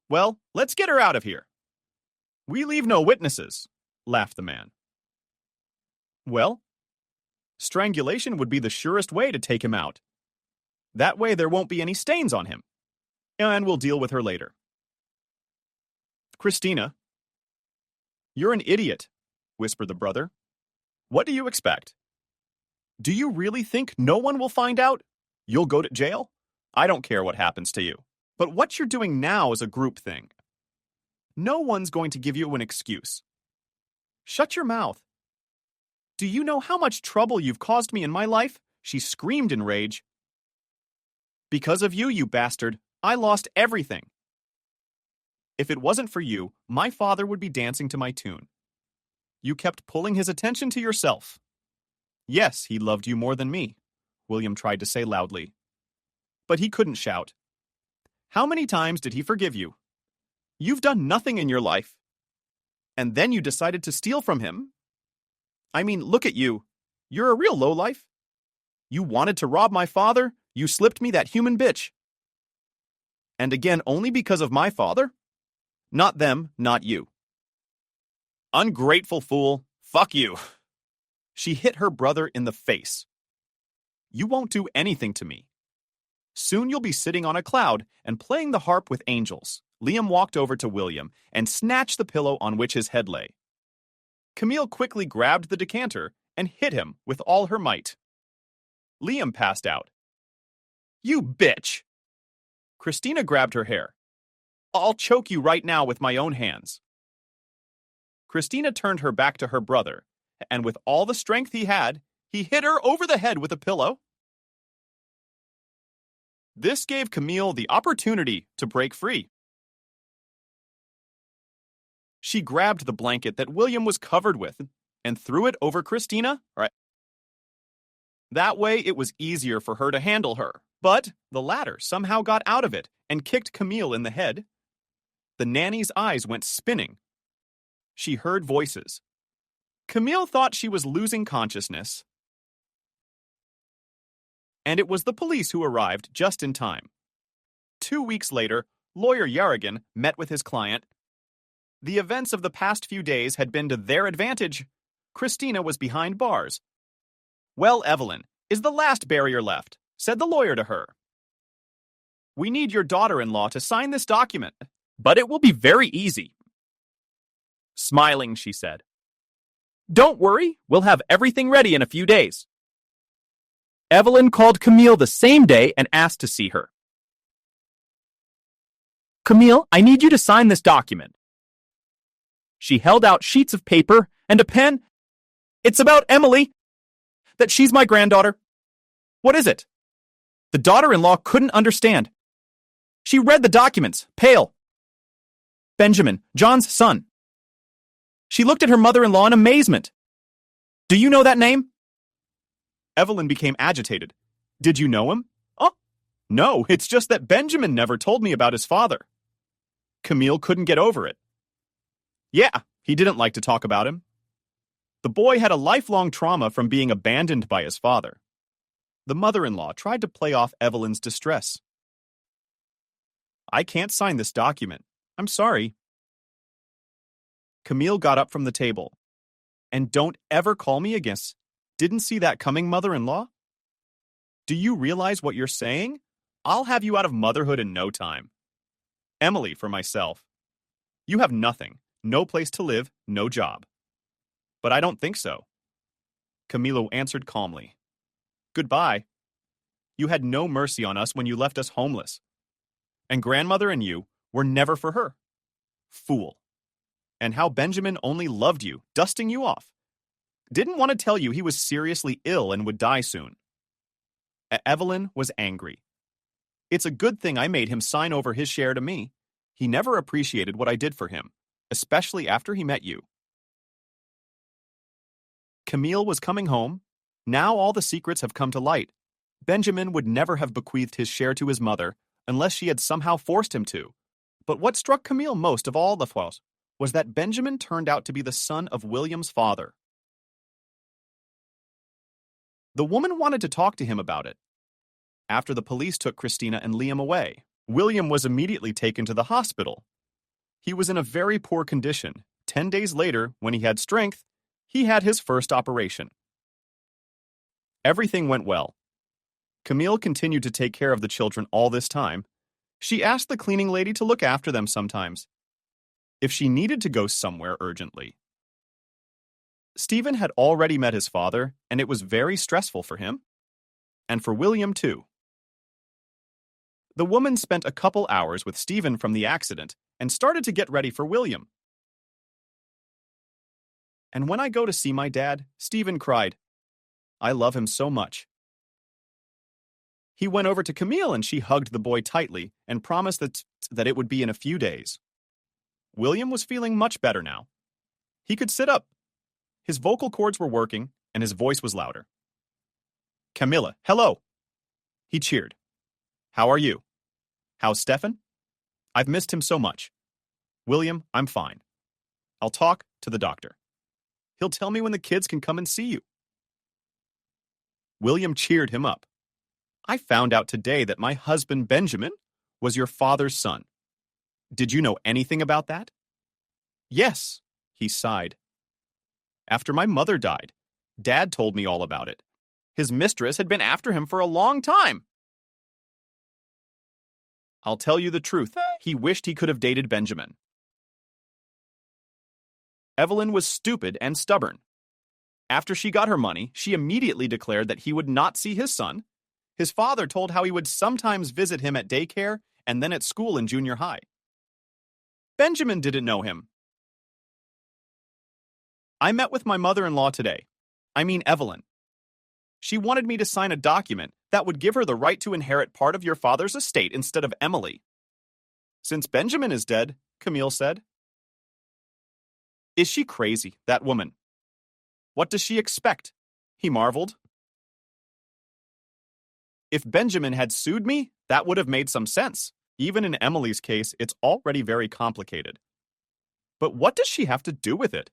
"Well, let's get her out of here." "We leave no witnesses," laughed the man. "Well, strangulation would be the surest way to take him out. That way there won't be any stains on him. And we'll deal with her later." "Christina." "You're an idiot," whispered the brother. "What do you expect? Do you really think no one will find out? You'll go to jail? I don't care what happens to you. But what you're doing now is a group thing. No one's going to give you an excuse. Shut your mouth. Do you know how much trouble you've caused me in my life?" She screamed in rage. "Because of you, you bastard, I lost everything. If it wasn't for you, my father would be dancing to my tune. You kept pulling his attention to yourself." "Yes, he loved you more than me," William tried to say loudly. But he couldn't shout. "How many times did he forgive you? You've done nothing in your life. And then you decided to steal from him? I mean, look at you. You're a real lowlife. You wanted to rob my father, you slipped me that human bitch. And again, only because of my father? Not them, not you. Ungrateful fool. Fuck you." She hit her brother in the face. "You won't do anything to me. Soon you'll be sitting on a cloud and playing the harp with angels." Liam walked over to William and snatched the pillow on which his head lay. Camille quickly grabbed the decanter and hit him with all her might. Liam passed out. "You bitch!" Christina grabbed her hair. "I'll choke you right now with my own hands." Christina turned her back to her brother, and with all the strength he had, he hit her over the head with a pillow. This gave Camille the opportunity to break free. She grabbed the blanket that William was covered with and threw it over Christina. That way it was easier for her to handle her, but the latter somehow got out of it and kicked Camille in the head. The nanny's eyes went spinning. She heard voices. Camille thought she was losing consciousness, and it was the police who arrived just in time. 2 weeks later, lawyer Yarrigan met with his client. The events of the past few days had been to their advantage. Christina was behind bars. "Well, Evelyn, is the last barrier left?" said the lawyer to her. "We need your daughter-in-law to sign this document, but it will be very easy." Smiling, she said, "Don't worry, we'll have everything ready in a few days." Evelyn called Camille the same day and asked to see her. "Camille, I need you to sign this document." She held out sheets of paper and a pen. "It's about Emily. That she's my granddaughter." "What is it?" The daughter-in-law couldn't understand. She read the documents, pale. "Benjamin, John's son." She looked at her mother-in-law in amazement. "Do you know that name?" Evelyn became agitated. Did you know him? Oh, no, it's just that Benjamin never told me about his father. Camille couldn't get over it. Yeah, he didn't like to talk about him. The boy had a lifelong trauma from being abandoned by his father. The mother-in-law tried to play off Evelyn's distress. I can't sign this document. I'm sorry. Camille got up from the table. And don't ever call me again. Didn't see that coming, mother-in-law? Do you realize what you're saying? I'll have you out of motherhood in no time. Emily, for myself. You have nothing. No place to live, no job. But I don't think so. Camilo answered calmly. Goodbye. You had no mercy on us when you left us homeless. And grandmother and you were never for her. Fool. And how Benjamin only loved you, dusting you off. Didn't want to tell you he was seriously ill and would die soon. Evelyn was angry. It's a good thing I made him sign over his share to me. He never appreciated what I did for him, especially after he met you. Camille was coming home. Now all the secrets have come to light. Benjamin would never have bequeathed his share to his mother unless she had somehow forced him to. But what struck Camille most of all the fois was that Benjamin turned out to be the son of William's father. The woman wanted to talk to him about it. After the police took Christina and Liam away, William was immediately taken to the hospital. He was in a very poor condition. 10 days later, when he had strength, he had his first operation. Everything went well. Camille continued to take care of the children all this time. She asked the cleaning lady to look after them sometimes, if she needed to go somewhere urgently. Stephen had already met his father, and it was very stressful for him. And for William, too. The woman spent a couple hours with Stephen from the accident and started to get ready for William. And when I go to see my dad, Stephen cried, I love him so much. He went over to Camille and she hugged the boy tightly and promised that it would be in a few days. William was feeling much better now. He could sit up. His vocal cords were working and his voice was louder. Camilla, hello. He cheered. How are you? How's Stefan? I've missed him so much. William, I'm fine. I'll talk to the doctor. He'll tell me when the kids can come and see you. William cheered him up. I found out today that my husband Benjamin was your father's son. Did you know anything about that? Yes, he sighed. After my mother died, Dad told me all about it. His mistress had been after him for a long time. I'll tell you the truth. He wished he could have dated Benjamin. Evelyn was stupid and stubborn. After she got her money, she immediately declared that he would not see his son. His father told how he would sometimes visit him at daycare and then at school in junior high. Benjamin didn't know him. I met with my mother-in-law today. I mean Evelyn. She wanted me to sign a document that would give her the right to inherit part of your father's estate instead of Emily. Since Benjamin is dead, Camille said. Is she crazy, that woman? What does she expect? He marveled. If Benjamin had sued me, that would have made some sense. Even in Emily's case, it's already very complicated. But what does she have to do with it?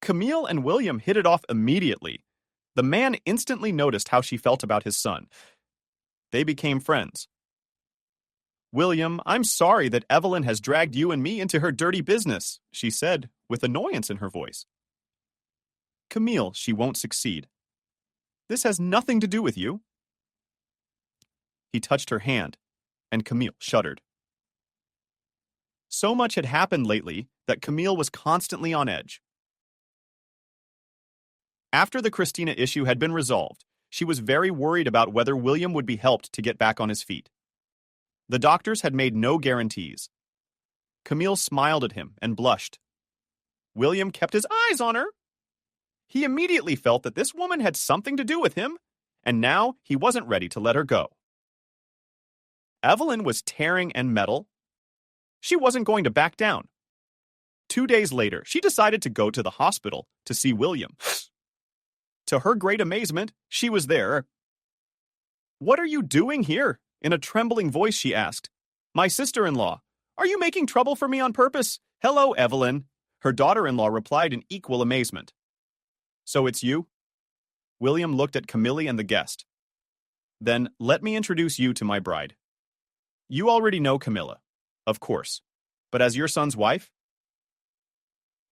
Camille and William hit it off immediately. The man instantly noticed how she felt about his son. They became friends. William, I'm sorry that Evelyn has dragged you and me into her dirty business, she said, with annoyance in her voice. Camille, she won't succeed. This has nothing to do with you. He touched her hand, and Camille shuddered. So much had happened lately that Camille was constantly on edge. After the Christina issue had been resolved, she was very worried about whether William would be helped to get back on his feet. The doctors had made no guarantees. Camille smiled at him and blushed. William kept his eyes on her. He immediately felt that this woman had something to do with him, and now he wasn't ready to let her go. Evelyn was tearing and metal. She wasn't going to back down. 2 days later, she decided to go to the hospital to see William. To her great amazement, she was there. "What are you doing here?" In a trembling voice, she asked. "My sister-in-law. Are you making trouble for me on purpose?" "Hello, Evelyn." Her daughter-in-law replied in equal amazement. "So it's you?" William looked at Camille and the guest. "Then let me introduce you to my bride. You already know Camilla, of course, but as your son's wife,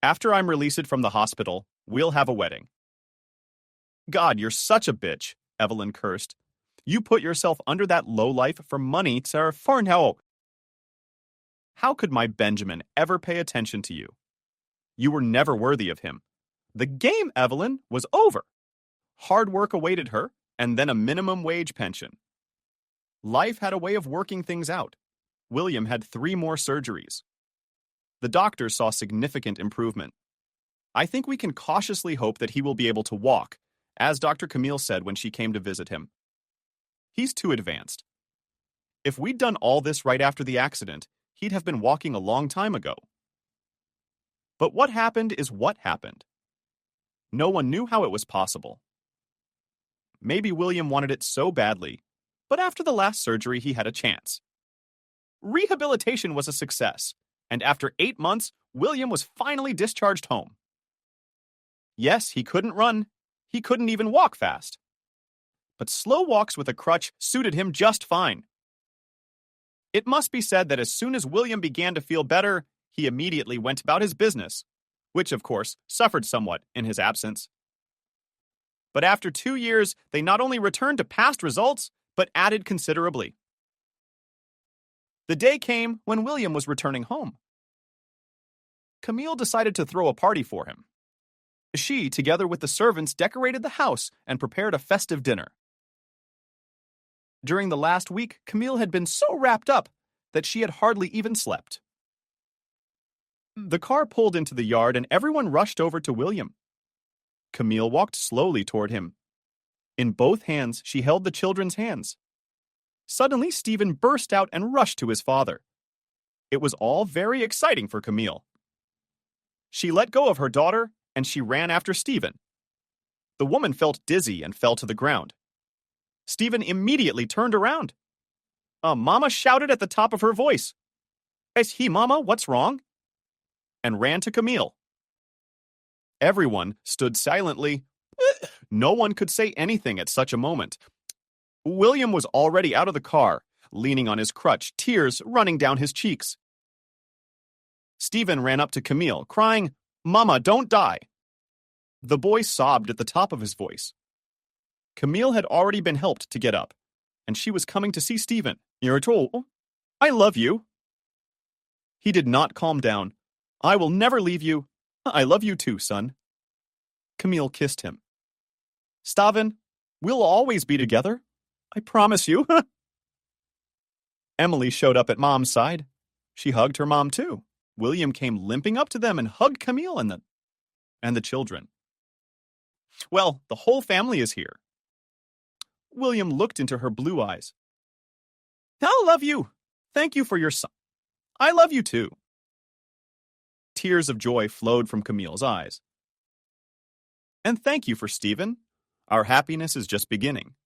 after I'm released from the hospital, we'll have a wedding." "God, you're such a bitch," Evelyn cursed. "You put yourself under that lowlife for money for now. How could my Benjamin ever pay attention to you? You were never worthy of him. The game, Evelyn, was over. Hard work awaited her, and then a minimum wage pension. Life had a way of working things out. William had 3 more surgeries. The doctors saw significant improvement. I think we can cautiously hope that he will be able to walk, as Dr. Camille said when she came to visit him. He's too advanced. If we'd done all this right after the accident, he'd have been walking a long time ago. But what happened is what happened. No one knew how it was possible. Maybe William wanted it so badly, but after the last surgery he had a chance. Rehabilitation was a success, and after 8 months, William was finally discharged home. Yes, he couldn't run. He couldn't even walk fast. But slow walks with a crutch suited him just fine. It must be said that as soon as William began to feel better, he immediately went about his business, which, of course, suffered somewhat in his absence. But after 2 years, they not only returned to past results, but added considerably. The day came when William was returning home. Camille decided to throw a party for him. She, together with the servants, decorated the house and prepared a festive dinner. During the last week, Camille had been so wrapped up that she had hardly even slept. The car pulled into the yard and everyone rushed over to William. Camille walked slowly toward him. In both hands, she held the children's hands. Suddenly, Stephen burst out and rushed to his father. It was all very exciting for Camille. She let go of her daughter and she ran after Stephen. The woman felt dizzy and fell to the ground. Stephen immediately turned around. Mama shouted at the top of her voice, "Is he, Mama? What's wrong?" and ran to Camille. Everyone stood silently. No one could say anything at such a moment. William was already out of the car, leaning on his crutch, tears running down his cheeks. Stephen ran up to Camille, crying, "Mama, don't die." The boy sobbed at the top of his voice. Camille had already been helped to get up, and she was coming to see Stephen. "You're told, I love you." He did not calm down. "I will never leave you. I love you too, son." Camille kissed him. "Stephen, we'll always be together. I promise you." Emily showed up at Mom's side. She hugged her mom too. William came limping up to them and hugged Camille and the children. "Well, the whole family is here." William looked into her blue eyes. "I love you. Thank you for your son. I love you too." Tears of joy flowed from Camille's eyes. "And thank you for Stephen. Our happiness is just beginning."